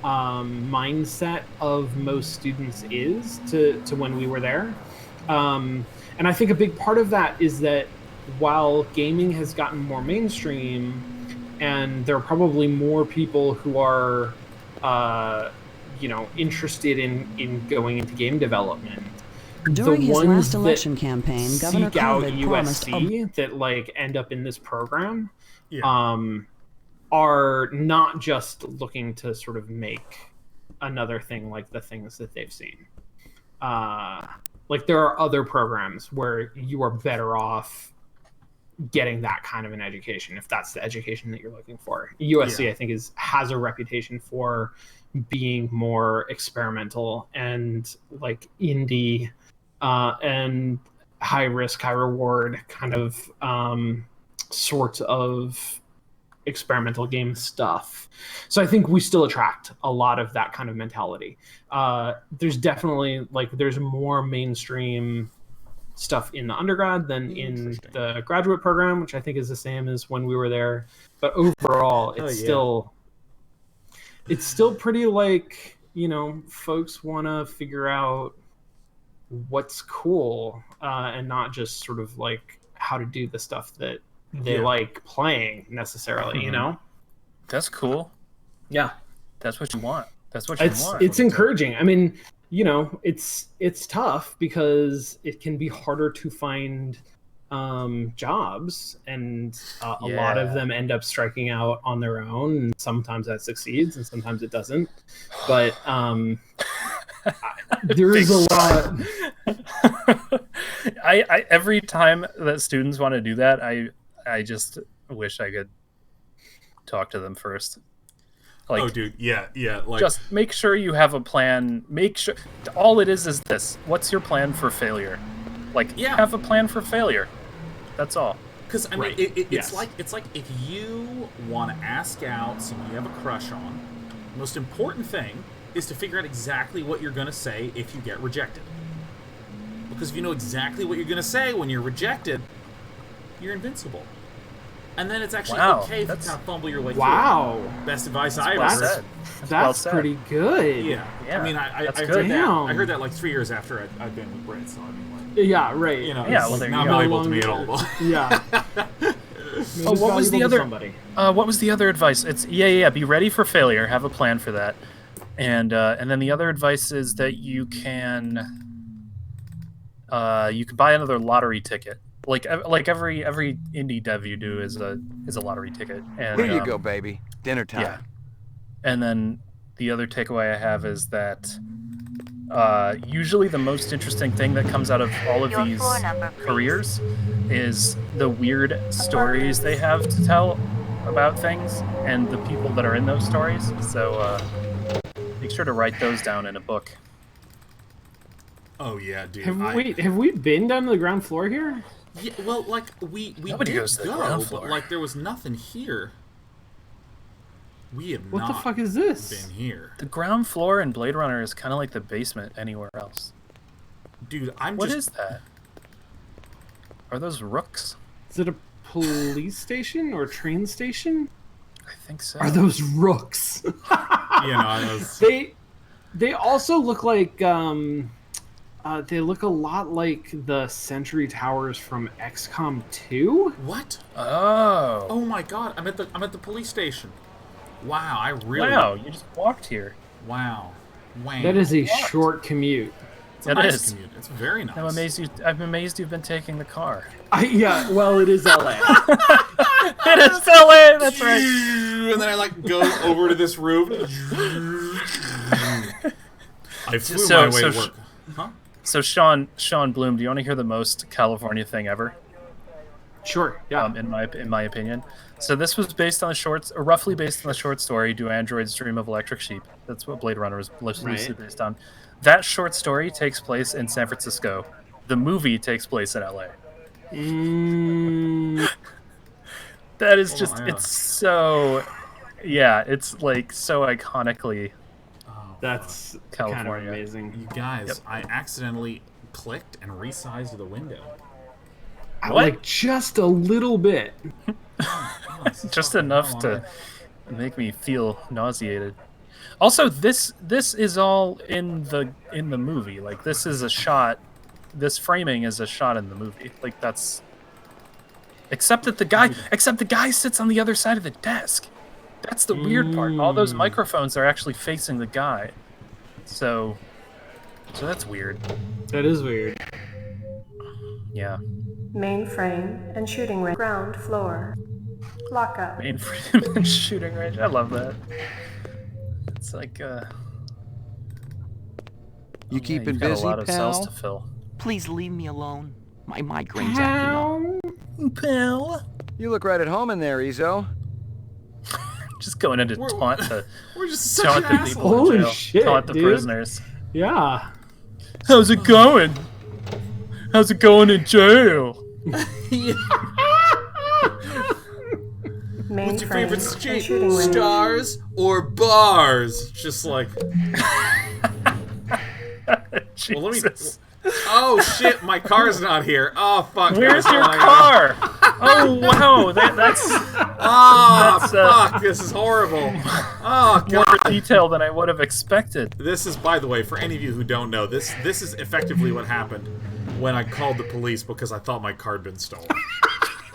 mindset of most students is to when we were there. And I think a big part of that is that while gaming has gotten more mainstream, and there are probably more people who are, you know, interested in going into game development, during the his ones last election campaign, Governor seek out COVID promised USC that like end up in this program, are not just looking to sort of make another thing like the things that they've seen. Like there are other programs where you are better off getting that kind of an education if that's the education that you're looking for. USC, I think, has a reputation for being more experimental and like indie and high risk, high reward kind of sorts of experimental game stuff. So I think we still attract a lot of that kind of mentality. There's definitely there's more mainstream stuff in the undergrad than in the graduate program, which I think is the same as when we were there. But overall, it's still pretty folks want to figure out what's cool and not just sort of how to do the stuff that they like playing necessarily, That's cool. Yeah. That's what you want. That's what It's encouraging. I mean, it's tough because it can be harder to find jobs, and a lot of them end up striking out on their own, and sometimes that succeeds and sometimes it doesn't. But there is a lot. I every time that students want to do that, I just wish I could talk to them first. Oh, dude, yeah. Just make sure you have a plan. Make sure all it is this. What's your plan for failure? Have a plan for failure. That's all. Because I mean, it's like if you want to ask out someone you have a crush on, the most important thing is to figure out exactly what you're going to say if you get rejected. Because if you know exactly what you're going to say when you're rejected, you're invincible. And then it's actually okay if you kind of fumble your way through. Best advice I ever heard. That's pretty good. Yeah. I mean, I heard that. I heard that 3 years after I'd been with Brent, so I mean, yeah, right. Well, they're not valuable to me at all. Yeah. What was the other? What was the other advice? It's be ready for failure. Have a plan for that, and then the other advice is that you can buy another lottery ticket. Like every indie dev you do is a lottery ticket. And here you go, baby. Dinner time. Yeah. And then the other takeaway I have is that usually the most interesting thing that comes out of all of these careers is the weird stories they have to tell about things and the people that are in those stories. So make sure to write those down in a book. Oh yeah, dude. Have we been down to the ground floor here? Yeah, well, we Nobody did goes to the go, ground floor. but there was nothing here. We have What not the fuck is this? been here. The ground floor in Blade Runner is kind of like the basement anywhere else. Dude, What is that? Are those rooks? Is it a police station or a train station? I think so. Are those rooks? They also look like they look a lot like the Sentry Towers from XCOM 2. What? Oh. Oh my god! I'm at the police station. Wow, Wow, you just walked here. Wow. That is a short commute. It's a nice commute. It's very nice. I'm amazed you've been taking the car. Well, it is LA. It is LA. That's right. And then I go over to this roof. I flew my way to work. Huh? So Sean Bloom, do you want to hear the most California thing ever? Sure. Yeah. In my opinion. So this was roughly based on the short story "Do Androids Dream of Electric Sheep?" That's what Blade Runner was loosely based on. That short story takes place in San Francisco. The movie takes place in LA. That is just it's so it's so iconically that's California. Kind of amazing. You guys, I accidentally clicked and resized the window. Just a little bit. Just enough to make me feel nauseated. Also, this is all in the movie. This is a shot. This framing is a shot in the movie. That's. Except the guy sits on the other side of the desk. That's the weird part. All those microphones are actually facing the guy. So that's weird. That is weird. Yeah. Mainframe and shooting range. Ground floor. Lockup. Mainframe and shooting range. I love that. It's you keeping you've got busy, a lot of pal? cells to fill. Please leave me alone. My migraine's acting up. Pal. You look right at home in there, Izzo. Just going in to taunt the we're just such the people Holy in jail. shit, Taunt the dude. prisoners. Yeah. How's it going? How's it going in jail? What's your Mainframe favorite and street? shooting range. Stars or bars? Just like. Well, let me. Oh shit! My car's not here. Oh fuck! Where's your car? Oh wow! That's. Oh fuck! This is horrible. Oh god! More detail than I would have expected. This is, by the way, for any of you who don't know, this is effectively what happened when I called the police because I thought my car had been stolen.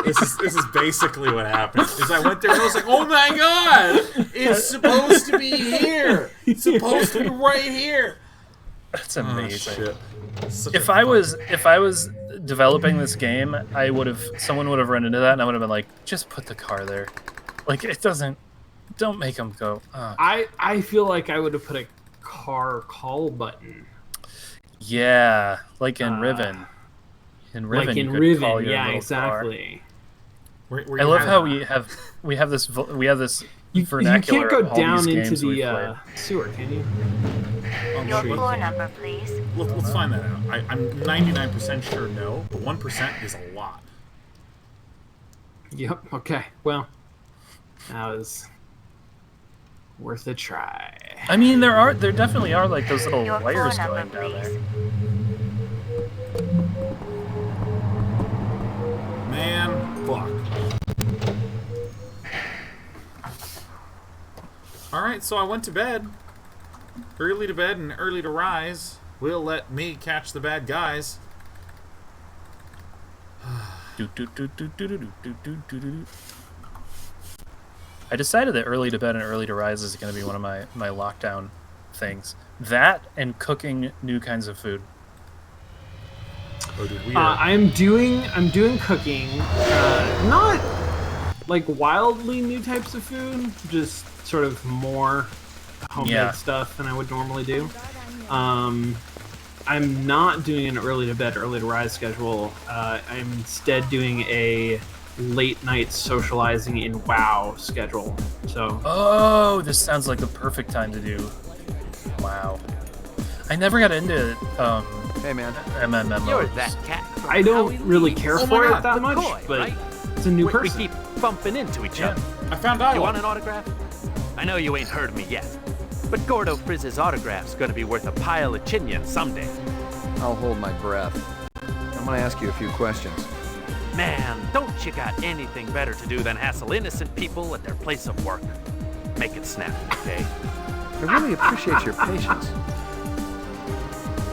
This is basically what happened. Is I went there and I was like, oh my god! It's supposed to be here. It's supposed to be right here. That's amazing. Oh, shit. If I was developing this game, someone would have run into that, and I would have been like, just put the car there. Like don't make them go. Oh. I feel like I would have put a car call button. Yeah, like in Riven. In Riven, like in you could Riven, call your yeah, little exactly. I love how we have this vernacular. You can't go of all down these into games we've the played. sewer, can you? Your floor number, please. Let's find that out. I'm 99% sure no, but 1% is a lot. Yep. Okay. Well, that was worth a try. I mean, there definitely are like those little Your wires floor going number, down there. Man, fuck. Alright, so I went to bed. Early to bed and early to rise. Will let me catch the bad guys. I decided that early to bed and early to rise is going to be one of my lockdown things. That and cooking new kinds of food. Oh, dude, we I'm doing cooking, not like wildly new types of food, just sort of more homemade stuff than I would normally do. I'm not doing an early to bed, early to rise schedule. I'm instead doing a late night socializing in WoW schedule. So. Oh, this sounds like the perfect time to do WoW. I never got into Hey man, MMOs. You're that cat. I don't really care for it that McCoy, much, but right? it's a new We person. keep bumping into each other. I found You out. want an autograph? I know you ain't heard me yet, but Gordo Frizz's autograph's gonna be worth a pile of chinion someday. I'll hold my breath. I'm gonna ask you a few questions. Man, don't you got anything better to do than hassle innocent people at their place of work? Make it snappy, okay? I really appreciate your patience.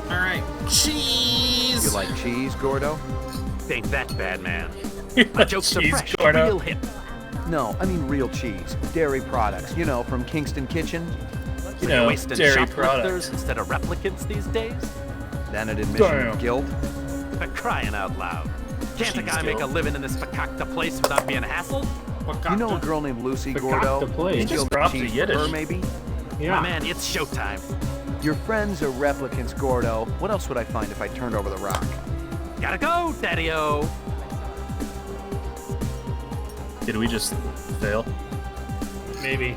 Alright. Cheese! You like cheese, Gordo? Ain't that bad, man. My jokes are Cheese, fresh, Gordo. real hip. No, I mean real cheese. Dairy products. You know, from Kingston Kitchen. You So know, you're wasting dairy shoplifters products. instead of replicants these days? Then an admission of guilt. For crying out loud. Can't a Cheese guy make a guild. living in this fakakta place without being hassled? You know a girl named Lucy, The Gordo? cock to play. You You just steal dropped the the cheese for her, Yiddish. maybe? Yeah. My man, it's showtime. Your friends are replicants, Gordo. What else would I find if I turned over the rock? Gotta go, Daddy-O. Did we just fail? Maybe.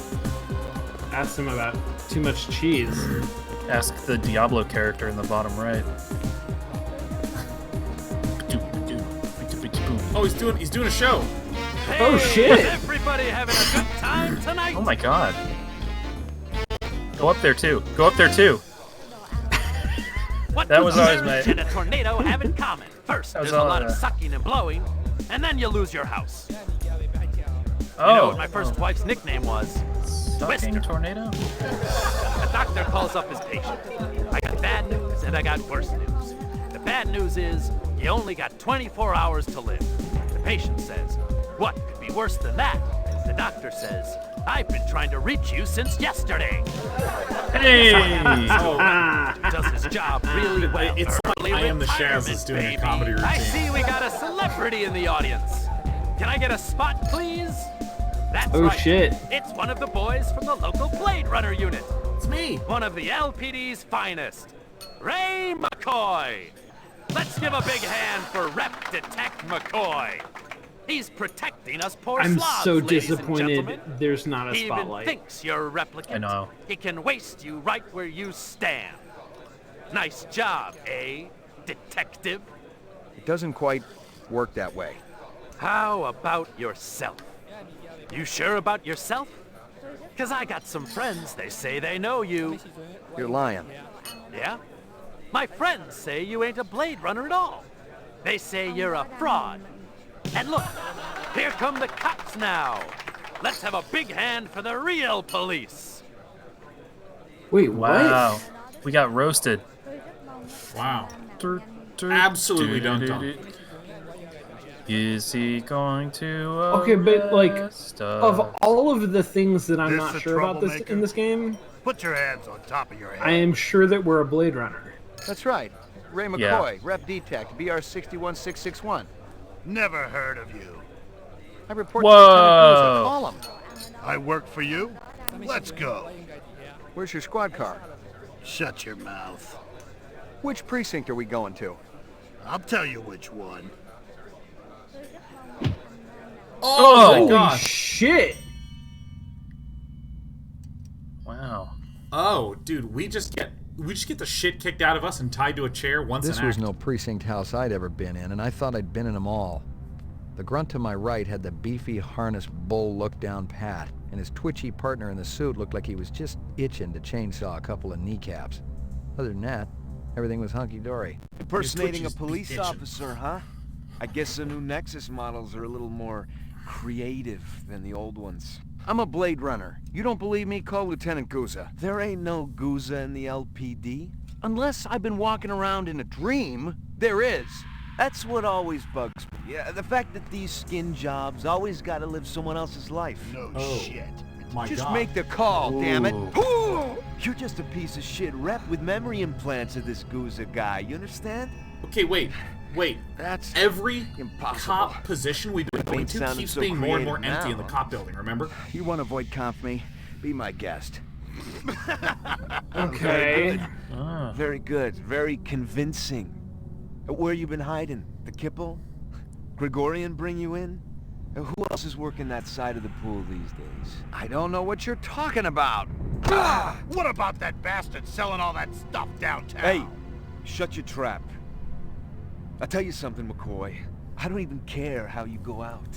Ask them about too much cheese. Ask the Diablo character in the bottom right. Oh, he's doing a show. Hey, Oh, shit. is everybody having a good time tonight? Oh my god. Go up there too. Go up there too. What That do was always marriage my- and a tornado have in common? First, That was there's a all, lot of sucking and blowing, and then you lose your house. Oh. You know what my first wife's nickname was? Sucking Twister. tornado? The doctor calls up his patient. I got bad news and I got worse news. The bad news is you only got 24 hours to live. The patient says, what could be worse than that? The doctor says, I've been trying to reach you since yesterday. Hey! Does his job really well. It's like Early I Am the Shaz retirement, is doing a baby. comedy routine. I see we got a celebrity in the audience. Can I get a spot, please? That's Oh, right. shit. It's one of the boys from the local Blade Runner unit. It's me. One of the LPD's finest, Ray McCoy. Let's give a big hand for Rep Detect McCoy. He's protecting us poor I'm slobs, so ladies and disappointed gentlemen. there's not a He even spotlight. thinks you're a replicant. I know. He can waste you right where you stand. Nice job, eh, detective? It doesn't quite work that way. How about yourself? You sure about yourself? 'Cause I got some friends, they say they know you. You're lying. Yeah? My friends say you ain't a Blade Runner at all. They say you're a fraud. And look, here come the cops now. Let's have a big hand for the real police. Wait, what? Wow. We got roasted. Wow. Absolutely dunked on. Is he going to Okay, but like, arrest of us? all of the things that I'm This not a sure about this troublemaker? in this game, Put your hands on top of your head. I am sure that we're a Blade Runner. That's right. Ray McCoy, Rep Detect, BR 61661. Never heard of you. I report to Lieutenant Whoa. Guzzo. Call him. I work for you? Let's go. Where's your squad car? Shut your mouth. Which precinct are we going to? I'll tell you which one. Oh my Holy gosh. shit! Wow. Oh, dude, we just get the shit kicked out of us and tied to a chair once This an was act. no precinct house I'd ever been in, and I thought I'd been in them all. The grunt to my right had the beefy harness bull look down pat, and his twitchy partner in the suit looked like he was just itching to chainsaw a couple of kneecaps. Other than that, everything was hunky-dory. Impersonating a Twitches be police itching. officer, huh? I guess the new Nexus models are a little more creative than the old ones. I'm a Blade Runner. You don't believe me? Call Lieutenant Guzzo. There ain't no Guza in the LPD. Unless I've been walking around in a dream, there is. That's what always bugs me. Yeah, the fact that these skin jobs always gotta live someone else's life. No Oh. shit. My Just God. make the call, damn it. You're just a piece of shit rep with memory implants of this Guza guy, you understand? Okay, wait. That's Every impossible. cop position we've been going ain't to sounding keeps so being more and more creative empty in now, the huh? cop building, remember? You want to avoid conf me? Be my guest. Okay. Ah. Very good, very convincing. Where you been hiding? The Kipple? Gregorian bring you in? Who else is working that side of the pool these days? I don't know what you're talking about. What about that bastard selling all that stuff downtown? Hey, shut your trap. I'll tell you something, McCoy. I don't even care how you go out.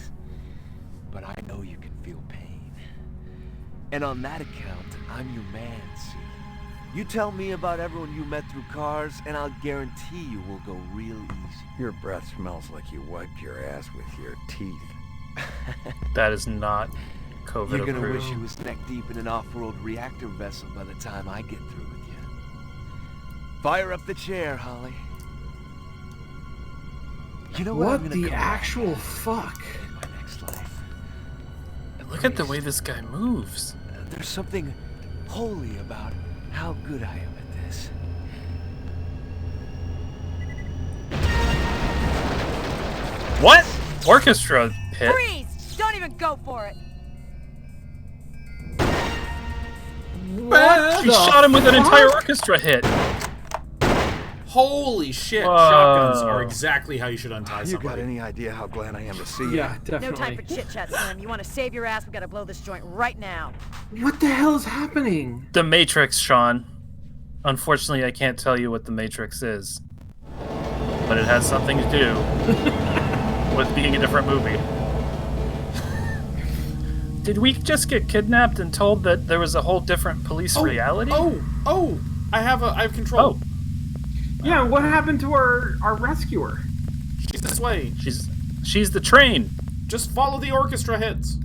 But I know you can feel pain. And on that account, I'm your man, see? You tell me about everyone you met through cars, and I'll guarantee you we'll go real easy. Your breath smells like you wiped your ass with your teeth. That is not COVID You're gonna approved. wish you was neck deep in an off-road reactor vessel by the time I get through with you. Fire up the chair, Holly. You know what I'm What gonna the call actual fuck? in my next life? Look at the way this guy moves. There's something holy about how good I am at this. What? Orchestra pit? Freeze! Don't even go for it. What? She the shot him with an fuck? entire orchestra hit. Holy shit, Whoa. shotguns are exactly how you should untie You somebody. got any idea how glad I am to see you? Yeah, No definitely. time for chit chat, Slim. You want to save your ass? We gotta blow this joint right now. What the hell is happening? The Matrix, Sean. Unfortunately, I can't tell you what the Matrix is. But it has something to do with being a different movie. Did we just get kidnapped and told that there was a whole different police reality? Oh, I have control. Oh. Yeah, what happened to our rescuer? She's this way. She's the train. Just follow the orchestra hits.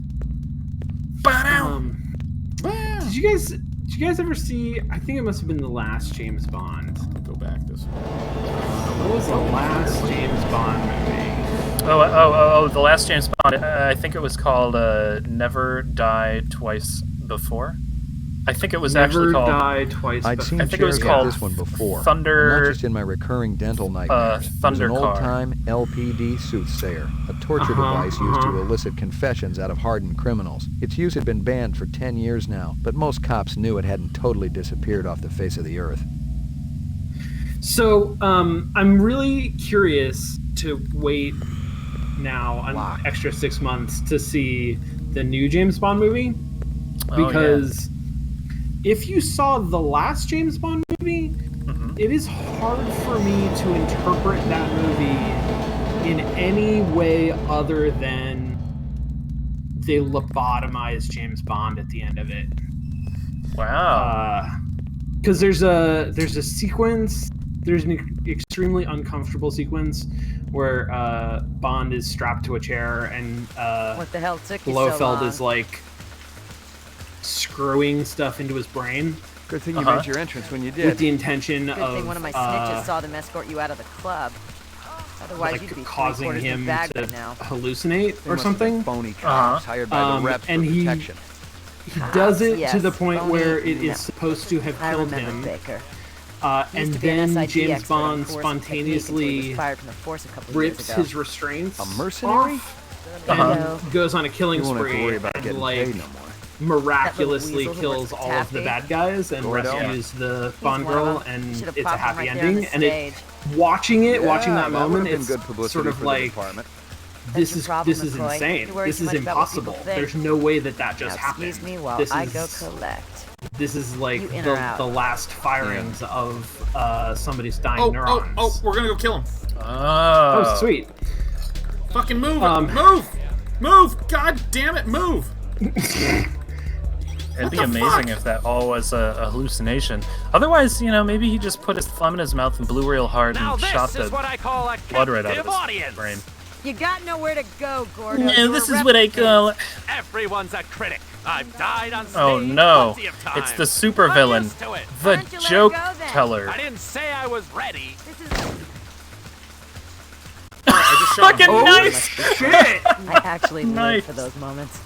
Did you guys ever see? I think it must have been the last James Bond. Go back this way. What was the last James Bond movie? Oh, the last James Bond. I think it was called Never Die Twice Before. I think it was actually called... Never Die Twice I'd Before. seen I think it was shares of called this one before. Thunder- Not just in my recurring dental nightmares. It was Thunder an Car. old-time LPD soothsayer, a torture device used to elicit confessions out of hardened criminals. Its use had been banned for 10 years now, but most cops knew it hadn't totally disappeared off the face of the earth. So, I'm really curious to wait now an extra 6 months to see the new James Bond movie. Because if you saw the last James Bond movie, it is hard for me to interpret that movie in any way other than they lobotomize James Bond at the end of it. Wow. Because there's a sequence, there's an extremely uncomfortable sequence where Bond is strapped to a chair and what the hell took you Blofeld so long? is like screwing stuff into his brain. Good thing you made your entrance when you did. With the intention Good of thing one of my snitches saw them escort you out of the club. Otherwise, like you'd be causing three-quarters in him the bag to right now. hallucinate They or must have been something. phony cops hired by the reps and for he protection. does it Yes, to the point phony, where it no. is supposed to have I killed remember him. Baker. And Used to be an then SID James expert on Bond coercive technique until he was spontaneously fired from the force a couple years rips ago. his restraints. A mercenary? off and goes on a killing You won't have to spree worry about and getting like paid no more. miraculously weasel who kills works for all of the Taffy. bad guys and Gordo? rescues the He's Bond one of girl, them. and Should've it's a popped him happy right there on ending. the And stage. watching that Yeah, moment, would have been it's good publicity sort of for the like department. this your is problem, this is McCoy. insane. You worry This too is much about what people impossible. think. There's no way that that just Now, happened. excuse me while this I is, go collect. This is like You in or out? the last firings of somebody's dying Oh, neurons. we're gonna go kill him. Oh, sweet. Fucking move it. Move! God damn it, move! It'd be amazing if that all was a hallucination. Otherwise, maybe he just put his thumb in his mouth and blew real hard Now and this shot is the what I call a blood right out of captive his audience. brain. You got nowhere to go, Gordo. No, You this were is what I replicants. call it. Everyone's a critic. I've died on stage Oh no, plenty of times. it's the supervillain, I'm used to it. the Why don't you let it joke go, then? teller. I didn't say I was ready. This is I just shot him. Fucking nice! Shit! I actually Nice. live for those moments.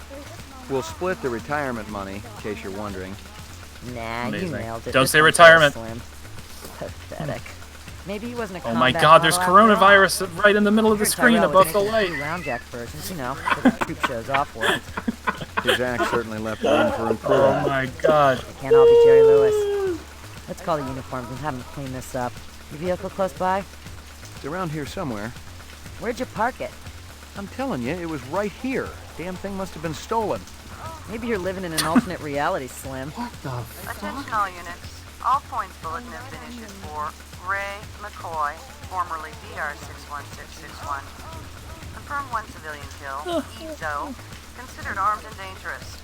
We'll split the retirement money, in case you're wondering. Nah, Amazing. you nailed it. Don't This say one's retirement. Slim. Pathetic. Maybe he wasn't a Oh my combat god, there's model after all. coronavirus right in the middle of the Sure, screen Tyrell above was the making light. two round jack versions, for the troop shows off world. His act certainly left room for Oh improvement. my god. They can't all be Jerry Lewis. Let's call the uniforms and have them clean this up. Your vehicle close by? It's around here somewhere. Where'd you park it? I'm telling you, it was right here. Damn thing must have been stolen. Maybe you're living in an alternate reality, Slim. What the Attention all units. All points bulletin has been issued for Ray McCoy, formerly BR61661. Confirmed one civilian kill. Ezo. Considered armed and dangerous.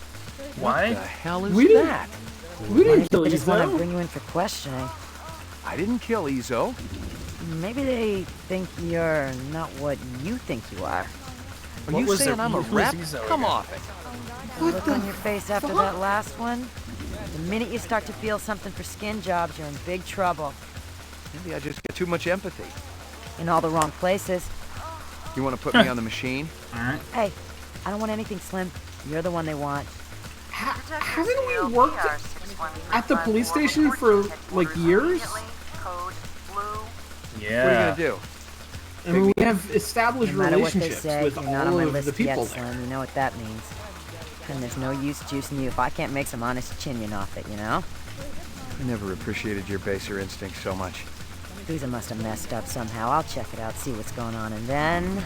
Why? What the hell is We didn't- that? We didn't kill They just want to Ezo. bring you in for questioning. I didn't kill Ezo. Maybe they think you're not what you think you are. Are What you was saying the- I'm a who was rep? Ezo Come again? off it. The look on your face after that last one, the minute you start to feel something for skin jobs, you're in big trouble. Maybe I just get too much empathy. In all the wrong places. You want to put me on the machine? Alright. Hey, I don't want anything, Slim. You're the one they want. Haven't we worked at the police station for like years? Code blue. What are you Yeah. gonna do? I mean, we have established No matter what they relationships say, with you're not on all my of the list people yet, there. Slim. You know what that means. And there's no use juicing you if I can't make some honest chinion off it, you know? I never appreciated your baser instinct so much. Boozer must have messed up somehow. I'll check it out, see what's going on, and then...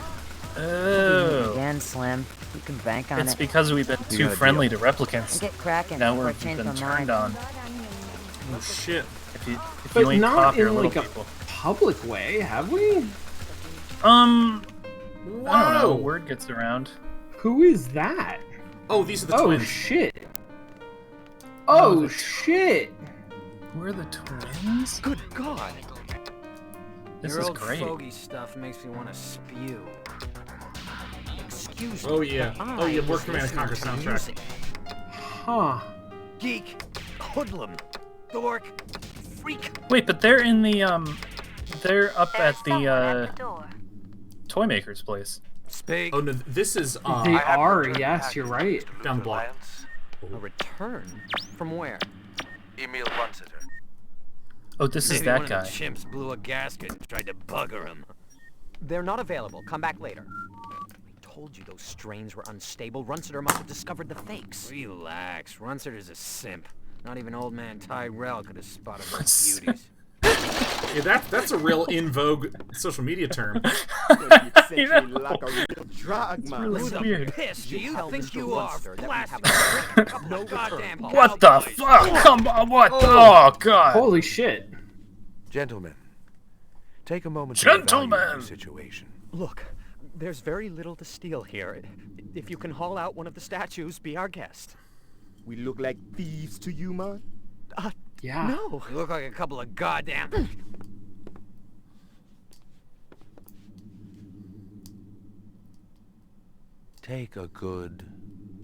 Oh. Again, Slim. You can bank on It's it. because we've been You too got a friendly to And replicants. get cracking Now before I we've change been my turned mind. on. Oh shit. If you But ain't not cop, you're in little like a people. public way, have we? I don't know. Whoa. Word gets around. Who is that? Oh, these are the Oh twins. shit! Oh, Oh the shit! We're the twins? Good God. This Your is old great. fogey stuff makes me want to spew. Excuse me. Oh yeah. but Oh yeah, I War was Command and Conquer listening to soundtrack. music. Huh? Geek. Hoodlum. Dork. Freak. Wait, but they're in the they're up at the toy maker's place. Speak. Oh no, this is They are. Yes, you're right. down the block. A return? From where? Emil Runsiter. Oh, this is Maybe that one guy. of the chimps blew a gasket and tried to bugger him. They're not available. Come back later. I told you those strains were unstable. Runsiter must have discovered the fakes. Relax. Runsiter's a simp. Not even old man Tyrell could have spotted those beauties. Yeah, that's a real in vogue social media term. You know? Who the weird. piss do you Tell think Mr. you are? Runster that we Plastic. have No goddamn What the cowboys. fuck? Come on, what? Oh god. Holy shit! Gentlemen, take a moment Gentlemen! to evaluate the situation. Look, There's very little to steal here. If you can haul out one of the statues, be our guest. We look like thieves to you, man? Yeah. No. You look like a couple of goddamn... Take a good,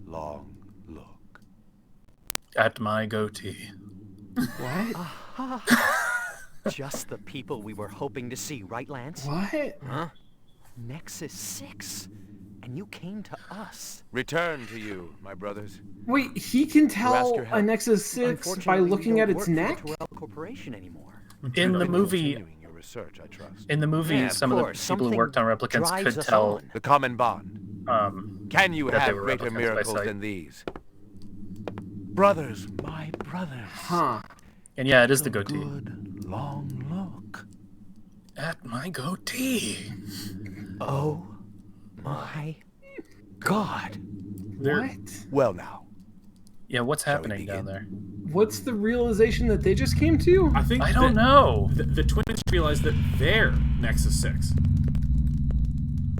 long look. At my goatee. What? Just the people we were hoping to see, right, Lance? What? Huh? Nexus 6. And you came to us. Return to you, my brothers. Wait, he can tell a Nexus 6 by looking at its neck? Corporation anymore. In the movie, Your research, I trust. in the movie, Yeah, some of the people who worked on replicants could tell. The common bond. Can you that they have were greater replicants by miracles sight. than these? Brothers, my brothers. Huh. And yeah, it is the goatee. Good long look. At my goatee. Oh my God. What? Well now. Yeah, what's happening down there? What's the realization that they just came to? I think I don't know. The twins realized that they're Nexus 6.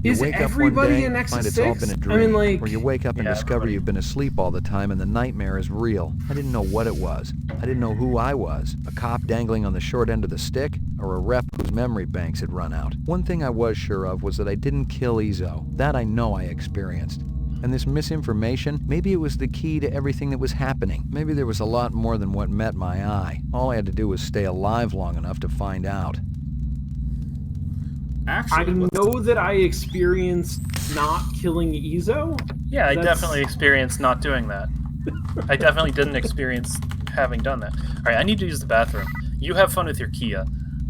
You Is wake up one everybody day, a Nexus find it's 6? all been a dream, I mean, like... or you wake up and Yeah, discover everybody. you've been asleep all the time and the nightmare is real. I didn't know what it was. I didn't know who I was. A cop dangling on the short end of the stick, or a rep whose memory banks had run out. One thing I was sure of was that I didn't kill Izo. That I know I experienced. And this misinformation, maybe it was the key to everything that was happening. Maybe there was a lot more than what met my eye. All I had to do was stay alive long enough to find out. I know that I experienced not killing Izo. Yeah, I definitely experienced not doing that. I definitely didn't experience having done that. All right, I need to use the bathroom. You have fun with your Kia.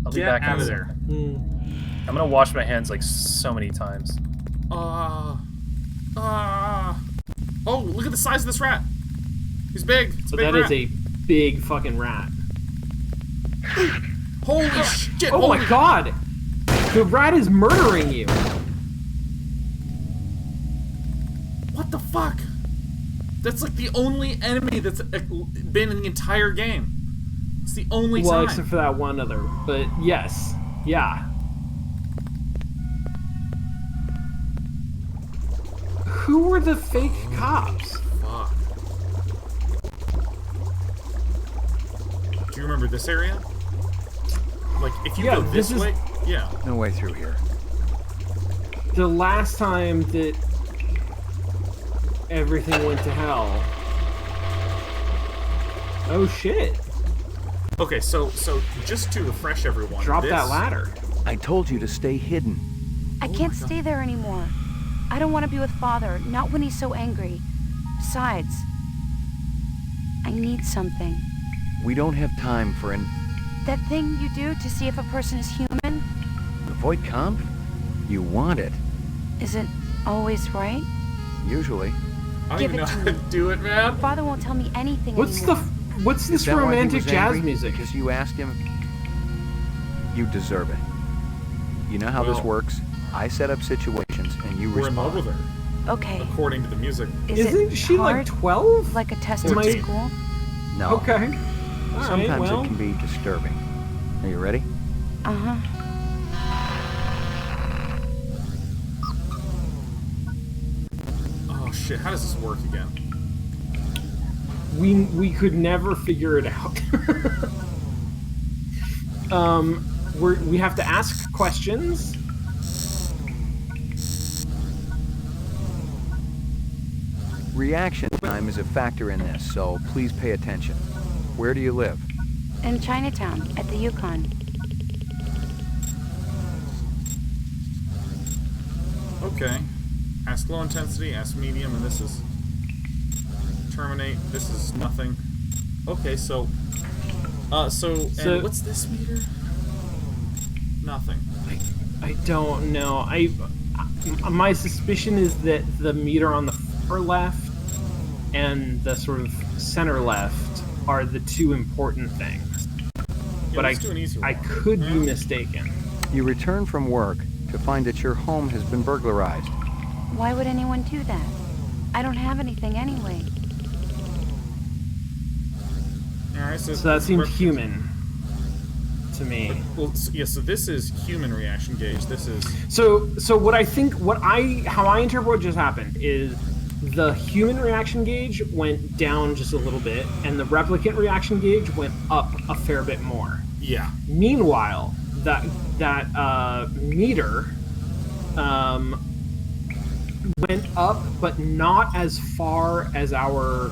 I'll be back in there. I'm gonna wash my hands like so many times. Oh, look at the size of this rat. He's big. It's a So big that rat. is a big fucking rat. Holy shit! Oh my god! The rat is murdering you. What the fuck? That's like the only enemy that's been in the entire game. It's the only Well, time. except for that one other. But yes. Yeah. Who were the fake cops? Fuck. Do you remember this area? Like, if you go this way, yeah. No way through here. The last time that everything went to hell. Oh shit. Okay, so just to refresh everyone, Drop that ladder. I told you to stay hidden. I can't stay there anymore. I don't want to be with Father, not when he's so angry. Besides, I need something. We don't have time for an... That thing you do to see if a person is human, Avoid conf? You want it. is it always right? Usually. I don't Give even know it to how me. to do it, man. Father won't tell me anything What's anymore. What's Is this that why he romantic was jazz angry? music? Because you asked him? You deserve it. You know how this Well, works. I set up situations and you We're in love respond. with her, Okay. according to the music. Isn't she like hard? 12? Like a test Am in I- school? No. Okay. All right, Sometimes well. it can be disturbing. Are you ready? Uh-huh. Oh shit! How does this work again? We could never figure it out. We have to ask questions. Reaction time is a factor in this, so please pay attention. Where do you live? In Chinatown, at the Yukon. Okay. Ask low intensity, ask medium, and this is terminate. This is nothing. Okay, so and what's this meter? Nothing. I don't know. My suspicion is that the meter on the far left and the sort of center left are the two important things. But let's do an easy I one. could be mistaken. You return from work to find that your home has been burglarized. Why would anyone do that? I don't have anything anyway. Alright, So that seems human. to me. Well, yeah. So this is human reaction gauge. This is So how I interpret what just happened is the human reaction gauge went down just a little bit, and the replicant reaction gauge went up a fair bit more. Yeah. Meanwhile, that meter went up, but not as far as our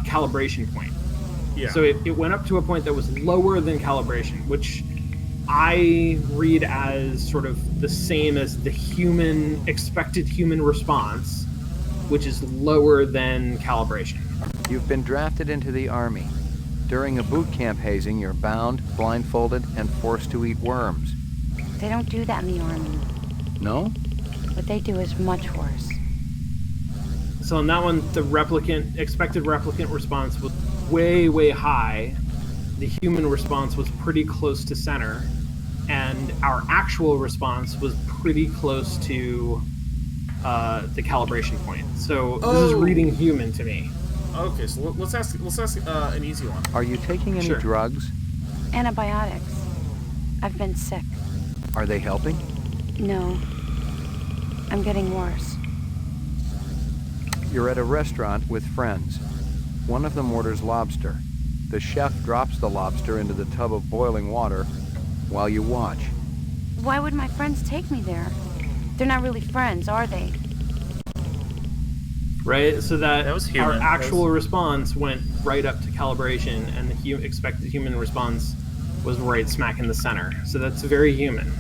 calibration point. Yeah. So it went up to a point that was lower than calibration, which I read as sort of the same as the expected human response, which is lower than calibration. You've been drafted into the Army. During a boot camp hazing, you're bound, blindfolded, and forced to eat worms. They don't do that in the Army. No? What they do is much worse. So on that one, the expected replicant response was way, way high. The human response was pretty close to center, and our actual response was pretty close to the calibration point. So this is reading human to me. Okay, so let's ask an easy one. Are you taking any drugs? Antibiotics. I've been sick. Are they helping? No. I'm getting worse. You're at a restaurant with friends. One of them orders lobster. The chef drops the lobster into the tub of boiling water while you watch. Why would my friends take me there? They're not really friends, are they? Right, so that was human. Our actual response went right up to calibration, and the expected human response was right smack in the center. So that's very human.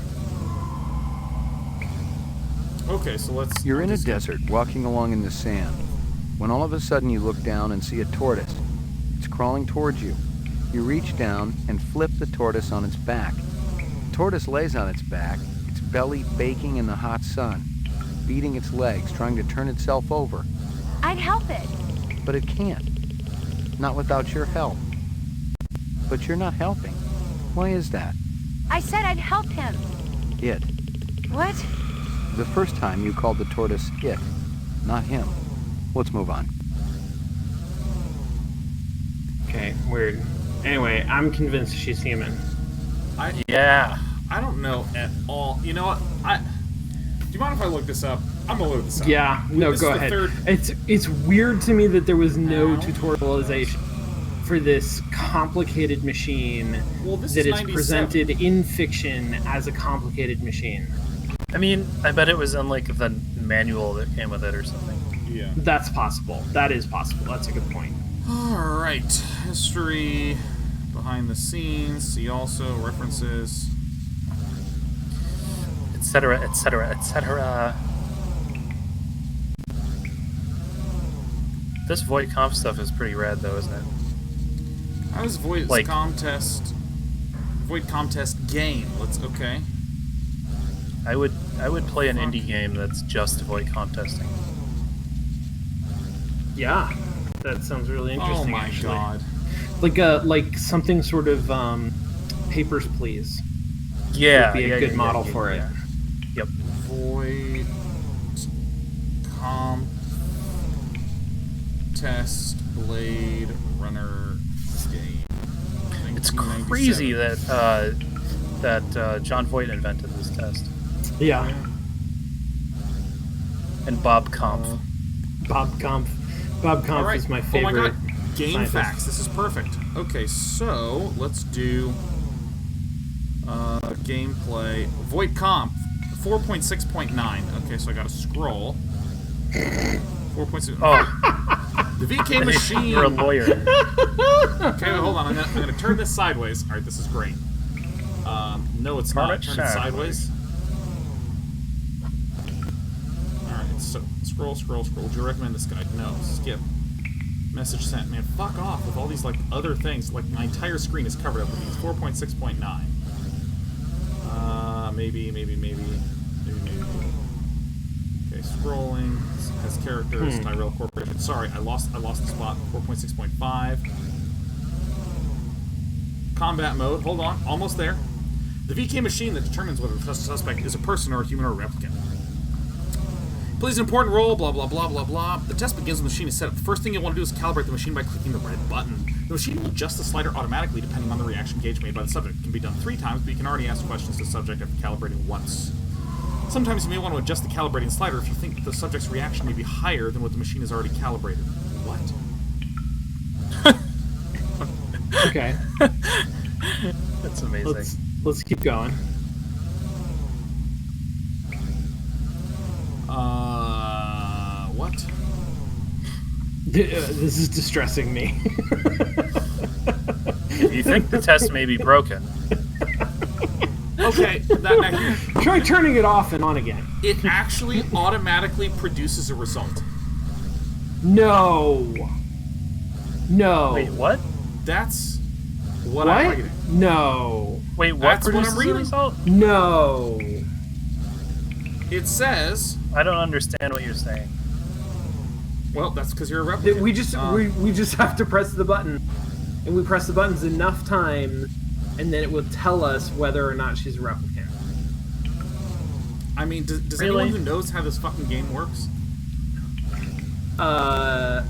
Okay, so let's... You're in a desert, walking along in the sand, when all of a sudden you look down and see a tortoise. It's crawling towards you. You reach down and flip the tortoise on its back. The tortoise lays on its back, its belly baking in the hot sun, beating its legs, trying to turn itself over. I'd help it. But it can't. Not without your help. But you're not helping. Why is that? I said I'd help him. It. What? The first time you called the tortoise it, not him. Let's move on. Okay, weird. Anyway, I'm convinced she's human. I don't know at all. You know what? Do you mind if I look this up? I'm gonna look this up. Yeah, no, go ahead. It's weird to me that there was no tutorialization for this complicated machine that is presented in fiction as a complicated machine. I mean, I bet it was in like the manual that came with it or something. Yeah. That's possible. That is possible. That's a good point. All right. History, behind the scenes. See also references, etc., etc., etc. This Voight Comp stuff is pretty rad, though, isn't it? How is Voight Comtest game? Okay. I would play an indie game that's just Voight Comp testing. Yeah, that sounds really interesting. Oh my god! Like something sort of Papers, Please. Yeah, would be a good model for it. Yep. Voight Comp Test Blade Runner game. It's crazy that John Voight invented this test. Yeah. And Bob Kampf. Bob Kampf is my favorite. Oh my god. Game scientist. facts. This is perfect. Okay, so let's do gameplay. Voight Comp 4.6.9. Okay, so I gotta scroll. 4.6. Oh. The VK machine. You're a lawyer. Okay, hold on. I'm gonna turn this sideways. All right, this is great. No, it's not. Turn it sideways. All right, so scroll. Would you recommend this guide? No. Skip. Message sent. Man, fuck off with all these like other things. Like my entire screen is covered up with these. 4.6.9. Maybe. Okay, scrolling. Has characters. Tyrell Corporation. Sorry, I lost the spot. 4.6.5. Combat mode. Hold on, almost there. The VK machine that determines whether the suspect is a person or a human or a replicant. Plays an important role, blah, blah, blah, blah, blah. The test begins when the machine is set up. The first thing you'll want to do is calibrate the machine by clicking the red button. The machine will adjust the slider automatically depending on the reaction gauge made by the subject. It can be done 3 times, but you can already ask questions to the subject after calibrating once. Sometimes you may want to adjust the calibrating slider if you think that the subject's reaction may be higher than what the machine has already calibrated. What? Okay. That's amazing. Let's keep going. What? This is distressing me. You think the test may be broken? Okay, try turning it off and on again. It actually automatically produces a result. No. Wait, what? That's what I'm reading. No. Wait, what That's what produces I'm the reading. result? No. It says. I don't understand what you're saying. Well, that's because you're a replicant. We just have to press the button, and we press the buttons enough times, and then it will tell us whether or not she's a replicant. I mean, does Really? anyone who knows how this fucking game works? Does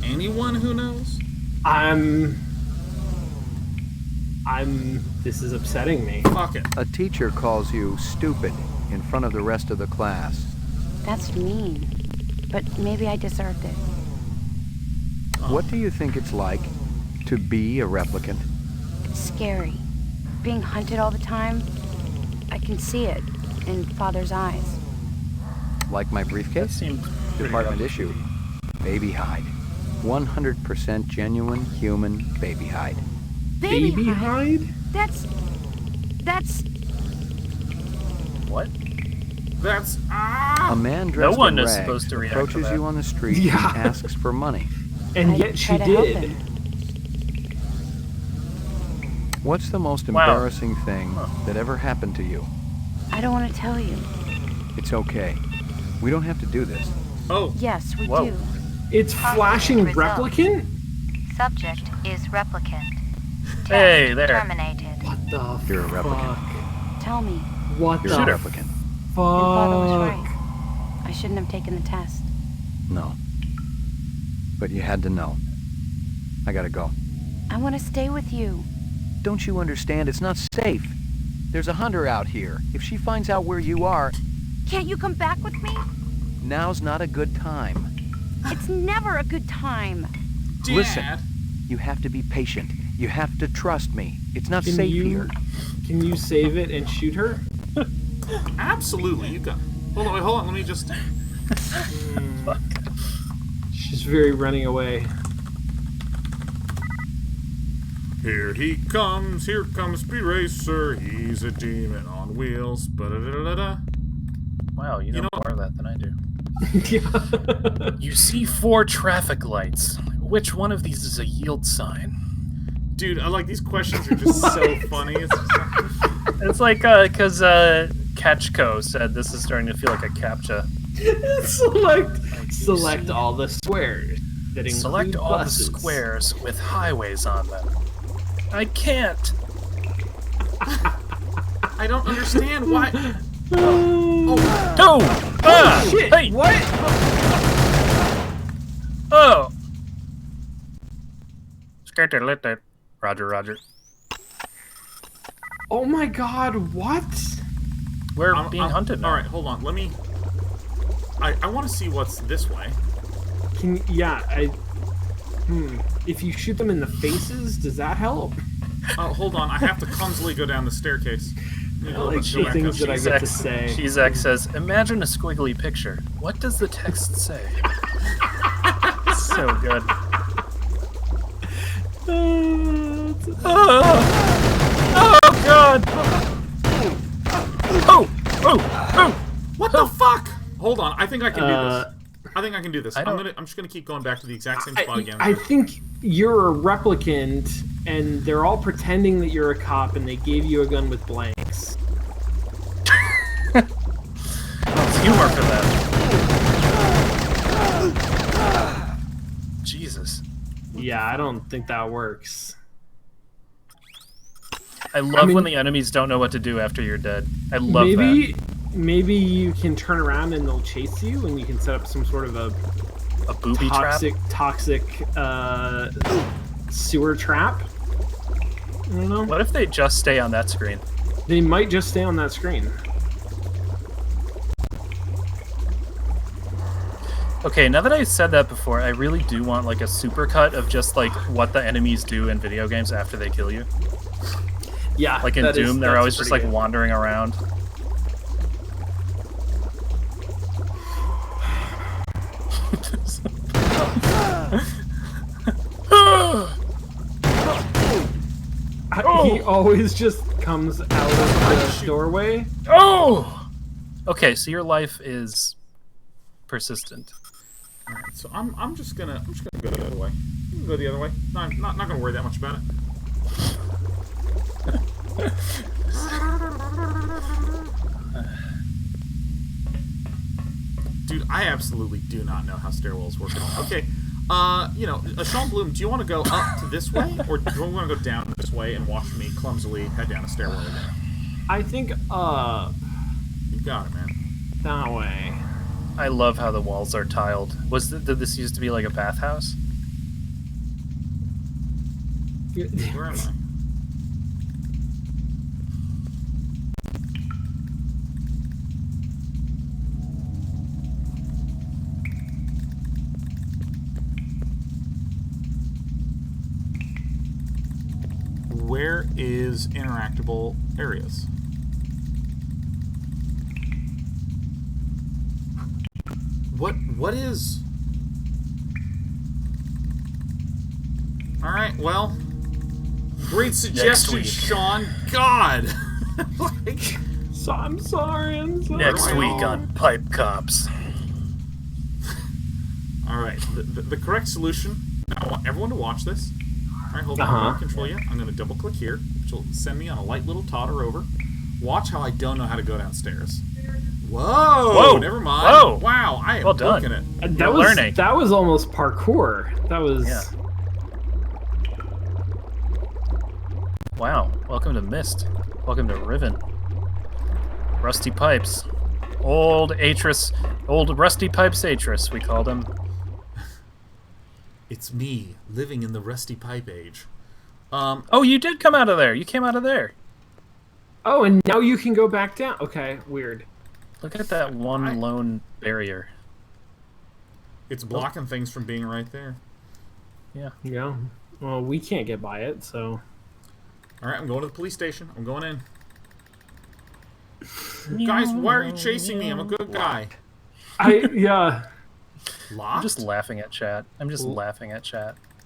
anyone who knows? This is upsetting me. Fuck it. A teacher calls you stupid in front of the rest of the class. That's mean. But maybe I deserved it. What do you think it's like to be a replicant? It's scary. Being hunted all the time, I can see it in Father's eyes. Like my briefcase? Department issue. Baby hide. 100% genuine human baby hide. Baby hide? That's... What? That's... A man dressed one in is rags supposed to react to approaches that. you on the street Yeah. and asks for money. And I yet she try to help did. him. What's the most Wow. embarrassing thing that ever happened to you? I don't want to tell you. It's okay. We don't have to do this. Oh. Yes, we Whoa. do. It's flashing Result. replicant? Subject is replicant. Hey, there. Terminated. What the You're a replicant. Tell me. What You're the a replicant. Then Father was fuck? right. I shouldn't have taken the test. No. But you had to know. I gotta go. I want to stay with you. Don't you understand? It's not safe. There's a hunter out here. If she finds out where you are, Can't you come back with me? now's not a good time. It's never a good time. Dad. Listen, you have to be patient. You have to trust me. It's not safe here. Can you save it and shoot her? Absolutely. You got... Hold on. Let me just... She's very running away. Here comes Speed Racer. He's a demon on wheels. Ba-da-da-da-da. Wow, you know more of that than I do. Yeah. You see 4 traffic lights. Which one of these is a yield sign? Dude, I like these questions are just so funny. It's like, because Catchco said this is starting to feel like a CAPTCHA. Select all the squares that include Select all buses. the squares with highways on them. I can't. I don't understand why... Oh! Ah! Shit! Hey! What? Oh! Roger. Oh my god, what? We're being hunted now. Alright, hold on. Let me... I want to see what's this way. If you shoot them in the faces, does that help? Oh, hold on. I have to clumsily go down the staircase. I like the things that I get to say. Shizak says, imagine a squiggly picture. What does the text say? So good. Oh god! Oh! What the fuck? Hold on. I think I can do this. I think I can do this. I'm just gonna keep going back to the exact same spot again. I think you're a replicant, and they're all pretending that you're a cop, and they gave you a gun with blanks. It's humor for that. Jesus. Yeah, I don't think that works. I love when the enemies don't know what to do after you're dead. I love that. Maybe you can turn around and they'll chase you, and you can set up some sort of a A booby trap? Toxic sewer trap. I don't know. What if they just stay on that screen? They might just stay on that screen. Okay, now that I said that before, I really do want like a supercut of just like what the enemies do in video games after they kill you. Yeah, like in Doom, they're always just like wandering around. He always just comes out of the doorway. Oh! Okay, so your life is persistent. All right, so I'm just gonna go the other way. I'm gonna go the other way. Not gonna worry that much about it. Dude, I absolutely do not know how stairwells work at all. Okay, you know, Sean Bloom, do you want to go up to this way, or do you want to go down this way and watch me clumsily head down a stairwell again? I think up. You got it, man. That way. I love how the walls are tiled. Did this used to be like a bathhouse? Where am I? Where is interactable areas? What is? All right, well, great suggestion, Sean. God. Like, so I'm sorry. Next week on Pipe Cops. All right, the correct solution. I want everyone to watch this. All right, hold on. I won't control yet. I'm going to double click here, which will send me on a light little totter over. Watch how I don't know how to go downstairs. Whoa! Never mind. Whoa! Wow, I am well done. booking it. That was learning. That was almost parkour. That was. Yeah. Wow. Welcome to Mist. Welcome to Riven. Rusty Pipes. Old Rusty Pipes Atris, we called him. It's me, living in the Rusty Pipe age. Oh, you did come out of there. You came out of there. Oh, and now you can go back down. Okay, weird. Look at that one lone barrier. It's blocking things from being right there. Yeah. Yeah. Well, we can't get by it, so. All right, I'm going to the police station. I'm going in. Guys, why are you chasing me? I'm a good guy. Yeah. Locked? I'm just laughing at chat.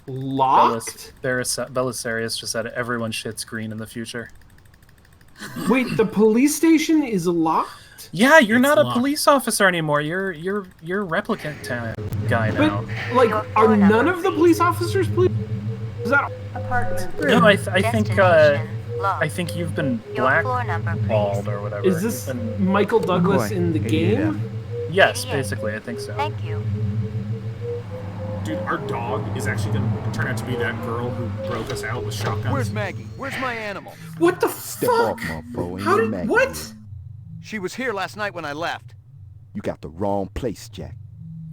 Locked? Belisarius just said everyone shits green in the future. Wait, the police station is locked? Yeah, you're not a police officer anymore. You're replicant guy now. But like, are none of the police officers police? Is that apartment? No, I think you've been blackballed or whatever. Is this Michael Douglas in the game? Yes, basically, I think so. Thank you. Dude, our dog is actually going to turn out to be that girl who broke us out with shotguns. Where's Maggie? Where's my animal? What the Step fuck? off, motherfucker. How did what? She was here last night when I left. You got the wrong place, Jack.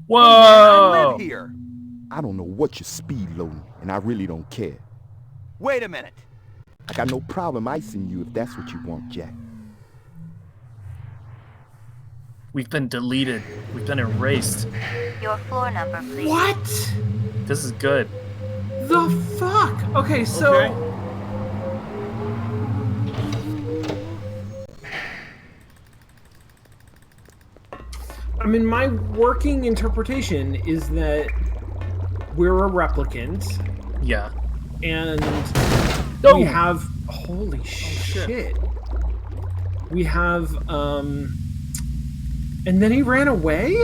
Whoa! I live here. I don't know what you're speed loading, and I really don't care. Wait a minute. I got no problem icing you if that's what you want, Jack. We've been deleted. We've been erased. Your floor number, please. What? This is good. The fuck? Okay, so. Okay. I mean, my working interpretation is that we're a replicant. Yeah. And we have. Holy shit. We have, and then he ran away?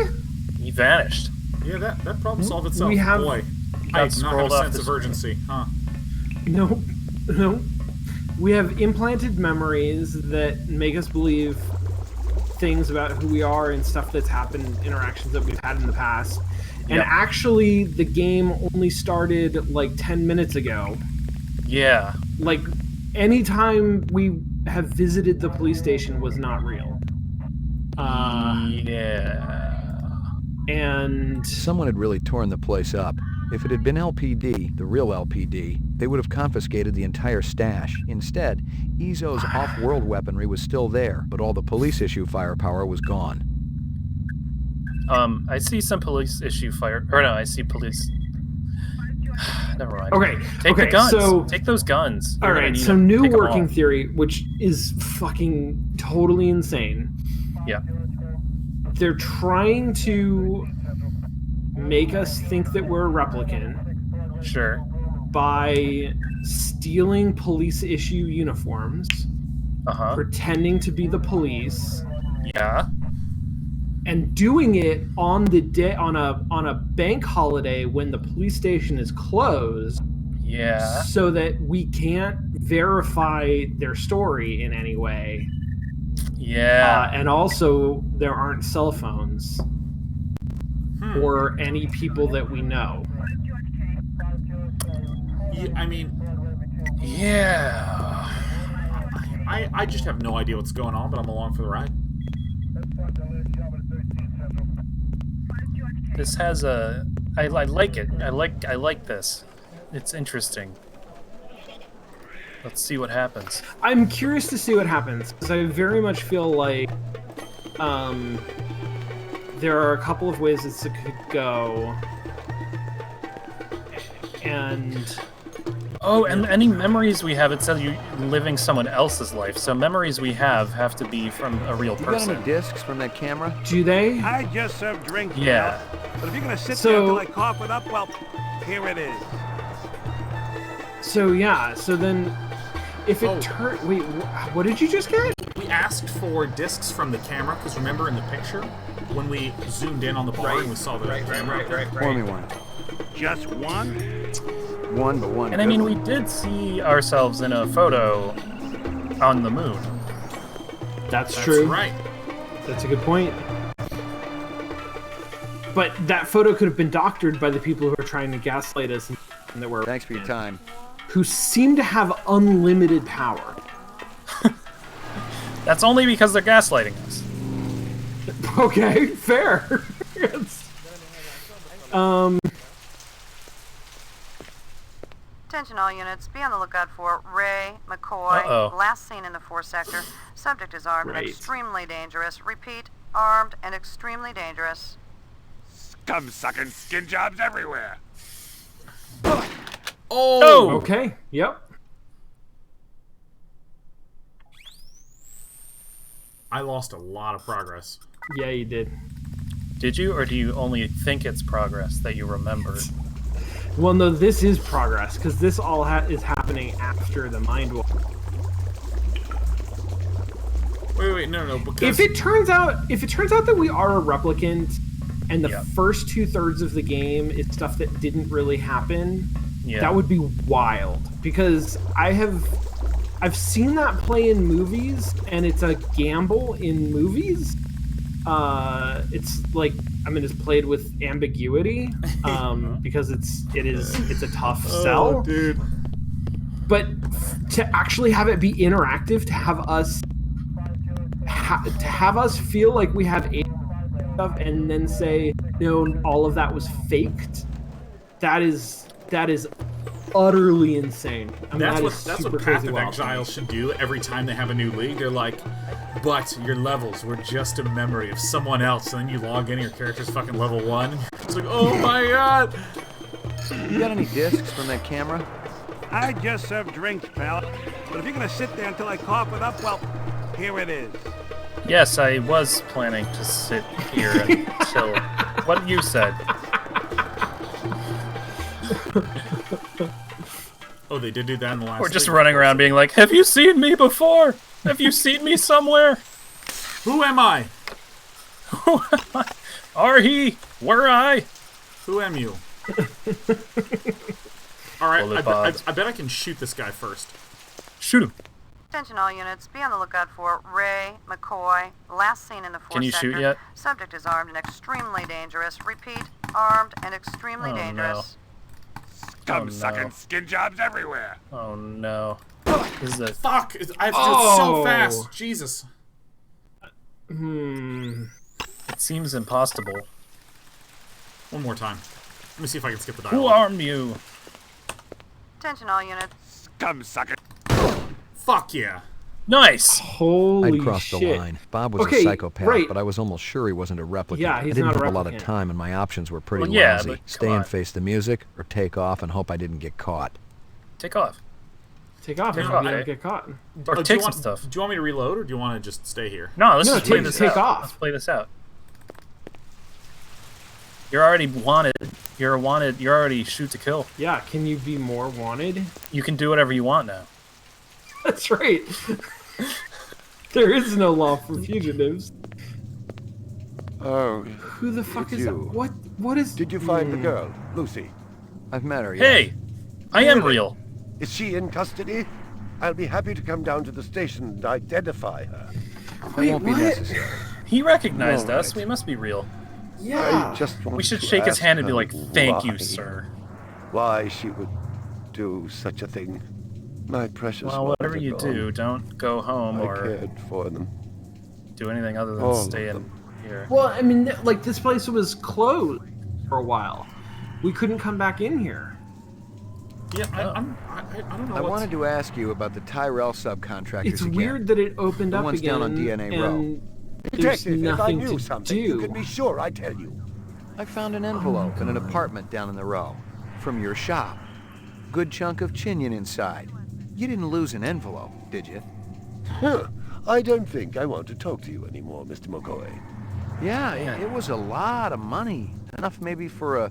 He vanished. Yeah, that problem solved itself. We have. Boy, I did not have a sense of urgency, huh? No. We have implanted memories that make us believe things about who we are and stuff that's happened, interactions that we've had in the past. And actually, the game only started like 10 minutes ago. Yeah. Like, anytime we have visited the police station was not real. Yeah. And someone had really torn the place up. If it had been LPD, the real LPD, they would have confiscated the entire stash. Instead, Izzo's off-world weaponry was still there, but all the police issue firepower was gone. I see some police issue fire. Or no, I see police. Never mind. Okay. Take the guns. So, take those guns. All right. So new working theory, which is fucking totally insane. Yeah. They're trying to make us think that we're a replicant. Sure. By stealing police issue uniforms. Pretending to be the police. Yeah. And doing it on the day on a bank holiday when the police station is closed. Yeah. So that we can't verify their story in any way. Yeah. And also there aren't cell phones or any people that we know. Yeah, I mean, yeah. I just have no idea what's going on, but I'm along for the ride. This has a. I like it. I like this. It's interesting. Let's see what happens. I'm curious to see what happens because I very much feel like there are a couple of ways this could go, and and any memories we have, it says you living someone else's life. So memories we have to be from a real person. You got any discs from that camera? Do they? I just served drinks. Yeah. Pal. But if you're gonna sit there until I cough it up, well, here it is. So yeah. So then, if it wait, what did you just get? We asked for discs from the camera because remember in the picture when we zoomed in on the bar and we saw the camera. Right. Pour me one. Just one? One, but one. And I mean, we did see ourselves in a photo on the moon. That's true. Right. That's a good point. But that photo could have been doctored by the people who are trying to gaslight us and that were. Thanks for your time. Who seem to have unlimited power. That's only because they're gaslighting us. Okay, fair. Attention all units, be on the lookout for Ray McCoy. Last seen in the 4 sector. Subject is armed and extremely dangerous. Repeat, armed and extremely dangerous. Scum-sucking skin jobs everywhere. Oh! Okay, yep. I lost a lot of progress. Yeah, you did. Did you, or do you only think it's progress that you remembered? Well, no, this is progress, because this all is happening after the mind walk. Wait, no, because... If it turns out that we are a replicant, and the first 2/3 of the game is stuff that didn't really happen, that would be wild. Because I've seen that play in movies, and it's a gamble in movies. It's like, I mean, it's played with ambiguity, because it's a tough sell. Oh, dude. But to actually have it be interactive, to have us feel like we have stuff, and then say, no, all of that was faked. That is utterly insane. I mean, that's what Path of Exiles should do every time they have a new league. They're like, but your levels were just a memory of someone else, and then you log in and your character's fucking level 1. It's like, oh my god! You got any discs from that camera? I just served drinks, pal. But if you're gonna sit there until I cough it up, well, here it is. Yes, I was planning to sit here until what you said. Oh, they did do that in the last. We're just running around being like, have you seen me before? Have you seen me somewhere? Who am I? Who am I? Are he? Were I? Who am you? Alright, I bet I can shoot this guy first. Shoot him. Attention all units, be on the lookout for Ray McCoy. Last seen in the 4 sector. Can you shoot yet? Subject is armed and extremely dangerous. Repeat, armed and extremely dangerous. Scum-sucking skin jobs everywhere. Oh no. This is a... Fuck! I have to do it so fast. Jesus. It seems impossible. One more time. Let me see if I can skip the Who dialogue. armed you? Attention all units. Come suck it. Fuck yeah. Nice. Holy I'd crossed shit. the line. Bob was Okay, a psychopath, right. but I was almost sure he wasn't a replicant. Yeah, he's I didn't not a have a lot of replicant. time, and my options were pretty Well, yeah, lousy. but come Stay on. and face the music, or take off and hope I didn't get caught. Take off. Take off Take and off, you eh? don't get caught. Or do take you some want, stuff. Do you want me to reload, or do you want to just stay here? No, let's No, just play take- this take out. off. Let's play this out. You're already wanted. You're wanted. You're already shoot to kill. Yeah, can you be more wanted? You can do whatever you want now. That's right. There is no law for fugitives. Oh, Who the fuck it's is that? you. What is... Did you find the girl, Lucy? I've met her, yes. Hey, I am real. Is she in custody? I'll be happy to come down to the station and identify her. It won't be necessary. He recognized All us. right. We must be real. Yeah. I just want We should to shake his ask hand and be her like, "Thank you, why- sir." Why she would do such a thing. My precious Well, ones whatever are you gone. do, don't go home I or cared for them. do anything other than All stay of in here. Well, I mean, like, this place was closed for a while. We couldn't come back in here. Yeah, I don't know. I wanted to ask you about the Tyrell subcontractors It's again. weird that it opened The up ones again down on DNA Row. and there's Detective, if I nothing knew to something, do. you could be sure I'd tell you. I found an envelope in an apartment down in the row. From your shop. Good chunk of chinion inside. You didn't lose an envelope, did you? Huh. I don't think I want to talk to you anymore, Mr. McCoy. Yeah, it was a lot of money. Enough maybe for a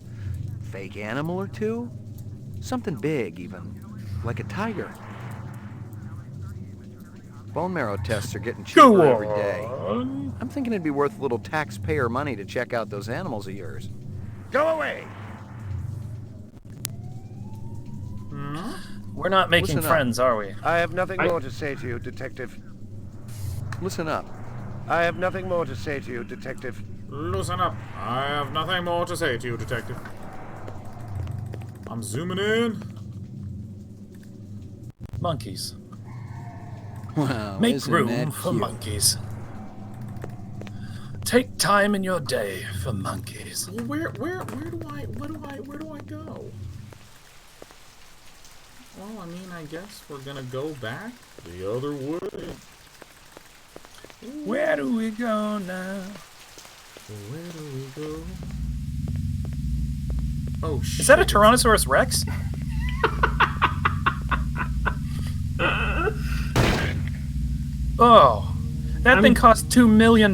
fake animal or two? Something big, even. Like a tiger. Bone marrow tests are getting cheaper Go every day. on. I'm thinking it'd be worth a little taxpayer money to check out those animals of yours. Go away! We're not making Listen up. friends, are we? I have nothing more to say to you, Detective. Listen up. I have nothing more to say to you, Detective. Loosen up. I have nothing more to say to you, detective. I'm zooming in. Monkeys. Wow, Make isn't room that for cute? monkeys. Take time in your day for monkeys. Well, where do I go? Well, I mean, I guess we're gonna go back the other way. Where do we go now? Where do we go? Oh shit! Is that a Tyrannosaurus Rex? Oh, that thing cost $2 million.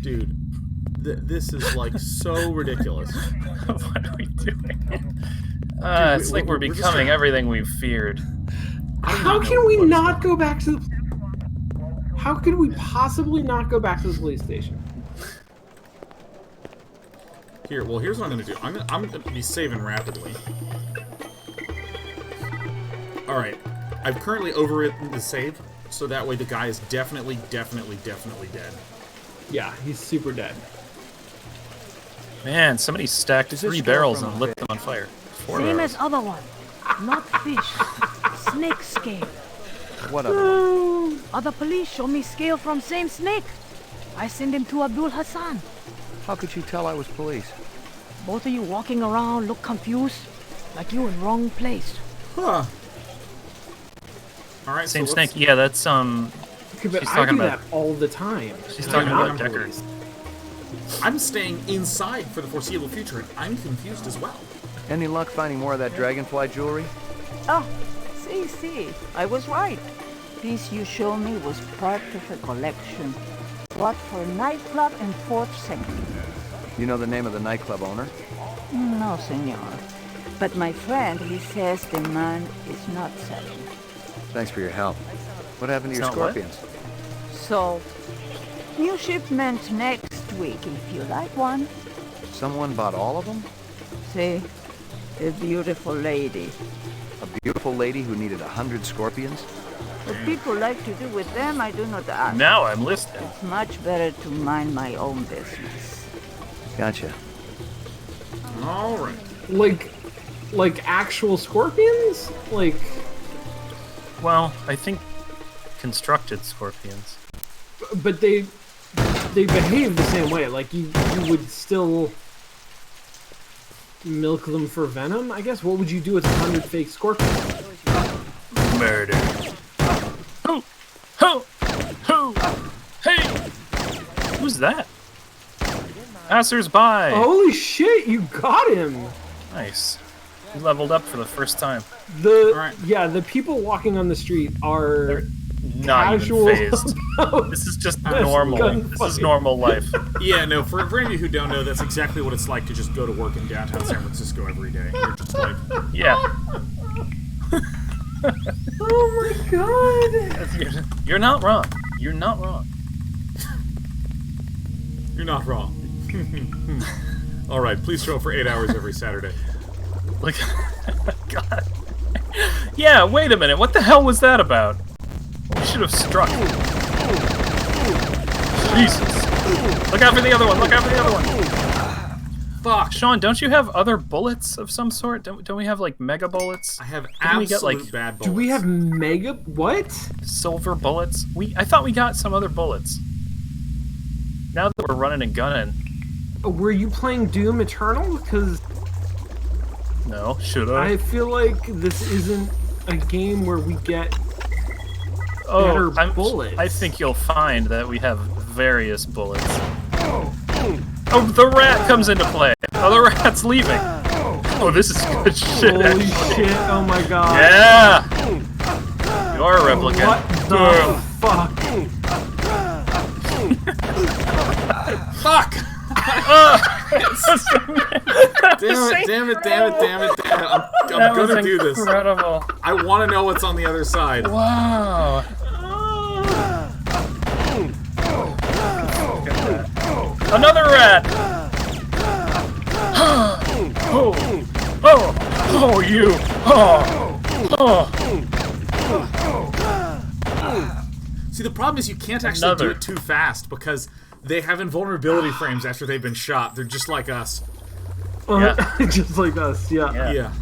Dude, this is like so ridiculous. What are we doing? Dude, It's like we're just becoming trying- everything we've feared. How can we not go back to the... How could we possibly not go back to the police station? Here, well, here's what I'm gonna do. I'm gonna be saving rapidly. All right, I've currently overwritten the save, so that way the guy is definitely dead. Yeah, he's super dead. Man, somebody stacked this 3 girl barrels from and lit them on fire. 4 Same barrels. as other one. Not fish. Snake scale. What other? Other police show me scale from same snake. I send him to Abdul Hassan. How could you tell I was police? Both of you walking around look confused, like you in wrong place. Huh. All right, Same so snake. Yeah, that's Okay, but She's I talking do about. that all the time. She's And talking I'm about not Decker. police. I'm staying inside for the foreseeable future, and I'm confused as well. Any luck finding more of that dragonfly jewelry? Oh, see, I was right. Piece you show me was part of a collection. Bought for a nightclub in 4th Sector. You know the name of the nightclub owner? No, senor. But my friend, he says the man is not selling. Thanks for your help. What happened to your It's not what? scorpions? So, new shipment next week if you like one. Someone bought all of them? See, a beautiful lady. A beautiful lady who needed 100 scorpions? What people like to do with them, I do not ask. Now I'm listening. It's much better to mind my own business. Gotcha. All right. Like actual scorpions? Like, Well, I think constructed scorpions. but they they behave the same way. Like you would still milk them for venom, I guess. What would you do with 100 fake scorpions? Murder. Who? Hey! Who's that? Passers-by. Holy shit, you got him! Nice. You leveled up for the first time. The people walking on the street are not casual even phased. This is just normal. This is normal life. Yeah, no, for any of you who don't know, that's exactly what it's like to just go to work in downtown San Francisco every day. You're just like... Yeah. Oh my god! You're not wrong. You're not wrong. You're not wrong. Alright, please show up for 8 hours every Saturday. Like, God. Yeah, wait a minute. What the hell was that about? We should have struck. Jesus. Look out for the other one. Look out for the other one. Fuck. Sean, don't you have other bullets of some sort? Don't we have, like, mega bullets? I have absolute bad bullets. Do we have mega... What? Silver bullets? I thought we got some other bullets. Now that we're running and gunning. Were you playing Doom Eternal? Because... No, should I? I feel like this isn't a game where we get better bullets. I think you'll find that we have various bullets. Oh, the rat comes into play. Oh, the rat's leaving. Oh, this is good shit. Holy shit! Oh my god. Yeah. You're a replicant. What the fuck? Fuck! Damn it. I'm gonna do this. Incredible. I want to know what's on the other side. Wow. Another rat! Oh, you! See, the problem is you can't actually do it too fast because they have invulnerability frames after they've been shot. They're just like us. Yeah. Just like us, yeah. Yeah.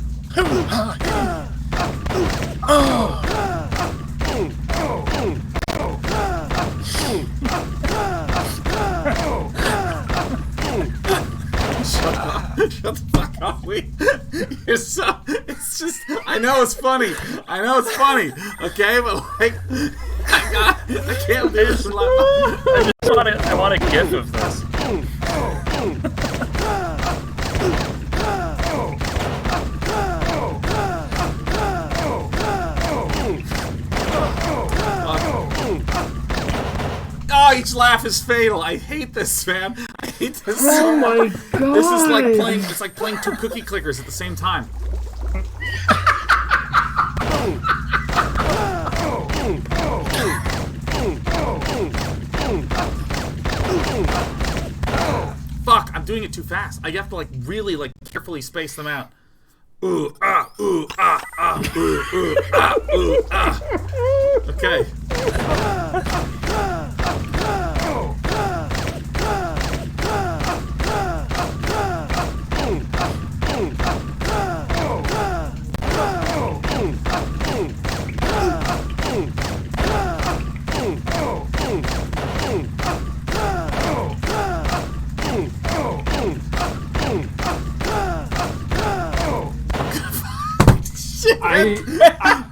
Shut the fuck up, Lee. You're so... It's just... I know it's funny. Okay, but like... I can't do this. I want a gif of this. Oh, each laugh is fatal. I hate this, man. I hate this so Oh my much. god. This is like playing. It's like playing two cookie clickers at the same time. Fuck! I'm doing it too fast. I have to like really like carefully space them out. Ooh ah ooh ah ah ooh ah ooh ah. Okay.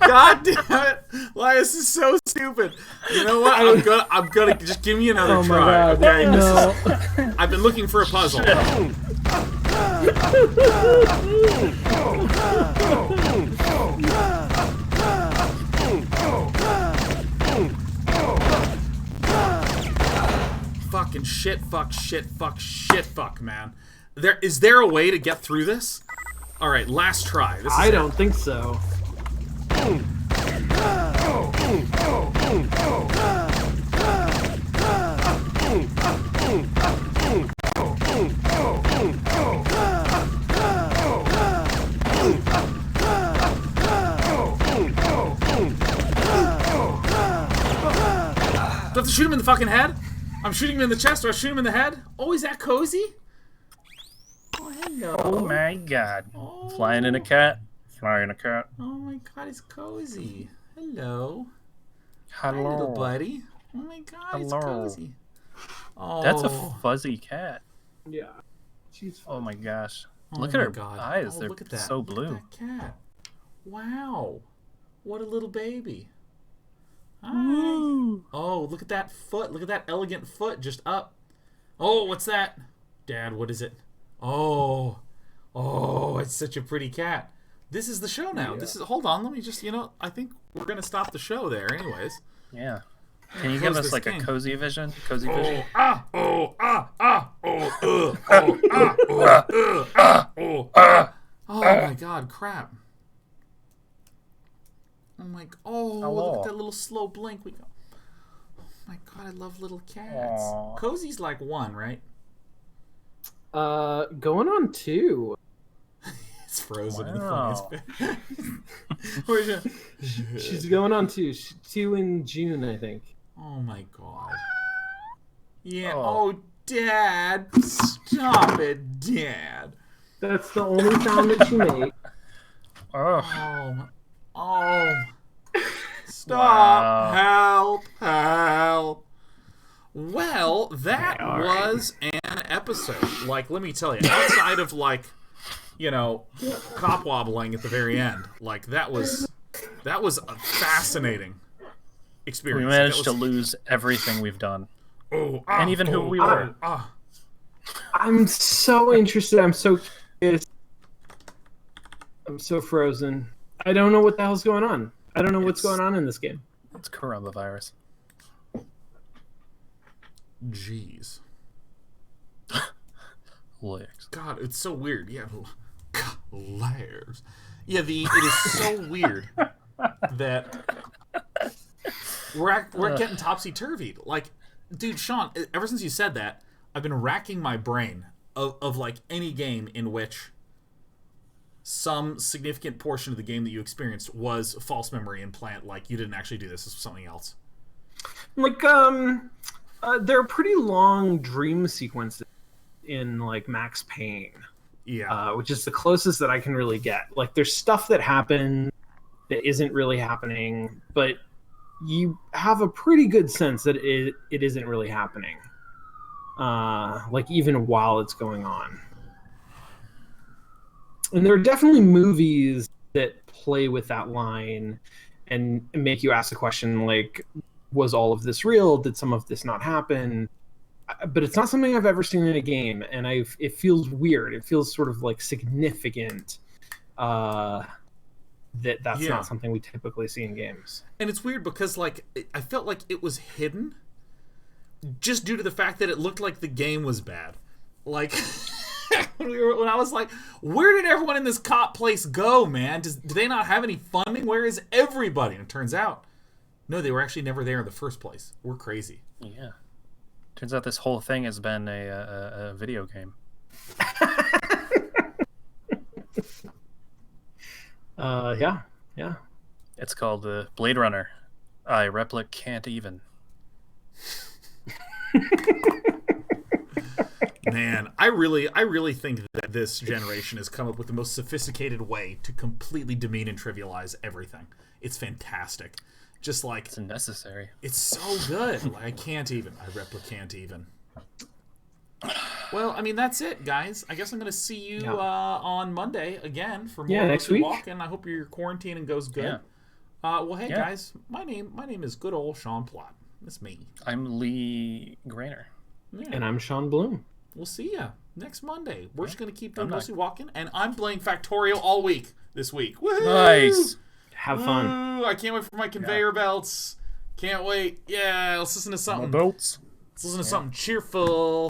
God damn it! Why this is so stupid. You know what? I'm gonna just give me another try. Okay? No. I've been looking for a puzzle. Fucking shit, fuck, man. Is there a way to get through this? Alright, last try. I don't think so. Do I have to shoot him in the fucking head? I'm shooting him in the chest. Do I shoot him in the head? Oh, is that cozy? Oh, hello. Oh my god. Flying in a cat. Flying a cat. Oh my god, it's cozy. Hello. Hello. Hi, little buddy. Oh my god, it's cozy. Oh, That's a fuzzy cat. Yeah. She's Oh my gosh. Oh Look my at her God. eyes. Oh, They're look at that. so Look at blue. that cat. Wow. What a little baby. Hi. Oh, look at that foot. Look at that elegant foot just up. Oh, what's that? Dad, what is it? Oh. Oh, it's such a pretty cat. This is the show now. Yeah. This is. Hold on. Let me just, I think we're going to stop the show there anyways. Yeah. Can you Close give us this like game. a cozy vision? Cozy vision? Oh my God, crap. Oh my, look at that little slow blink. We go. Oh my God, I love little cats. Aw. Cozy's like 1, right? Going on 2. It's frozen Wow. in the funniest bit. She's going on 2. 2 in June, I think. Oh my God. Yeah. Oh. Oh, Dad. Stop it, Dad. That's the only sound that she made. Oh. Oh. Stop. Wow. Help. Well, that was an episode. Like, let me tell you, outside of cop wobbling at the very end, like that was a fascinating experience. We managed to lose everything we've done. And even who we were. I'm so interested. I'm so curious. I'm so frozen. I don't know what the hell's going on. I don't know what's going on in this game. It's coronavirus. Jeez. Legs. God, it's so weird. Yeah, layers. Yeah, it is so weird that we're getting topsy-turvy. Like, dude, Sean, ever since you said that, I've been racking my brain of like any game in which some significant portion of the game that you experienced was false memory implant. Like, you didn't actually do this. This was something else. Like, there are pretty long dream sequences in like Max Payne. Yeah. Which is the closest that I can really get. Like, there's stuff that happens that isn't really happening, but you have a pretty good sense that it isn't really happening. Like, even while it's going on. And there are definitely movies that play with that line and make you ask the question, like, was all of this real? Did some of this not happen? But it's not something I've ever seen in a game, and it feels weird. It feels sort of like significant that's not something we typically see in games. And it's weird because, like, I felt like it was hidden just due to the fact that it looked like the game was bad. Like, when I was like, where did everyone in this cop place go, man? Do they not have any funding? Where is everybody? And it turns out, no, they were actually never there in the first place. We're crazy. Yeah. Turns out this whole thing has been a video game. Yeah. It's called Blade Runner. I Replic Can't Even. Man, I really think that this generation has come up with the most sophisticated way to completely demean and trivialize everything. It's fantastic. Just like, it's necessary. It's so good. Like, I can't even. Well, I mean, that's it, guys. I guess I'm going to see you on Monday again for more next week. Walk, and I hope your quarantining goes good. Yeah. Well, hey guys, my name is good old Sean Plott. That's me. I'm Leigh Grainer. Yeah. And I'm Sean Bloom. We'll see ya next Monday. We're just going to keep doing mostly walking, and I'm playing Factorial all week this week. Woo-hoo! Nice. Have fun. Woo! I can't wait for my conveyor belts. Can't wait. Yeah, let's listen to something. Belts. Let's listen to something cheerful.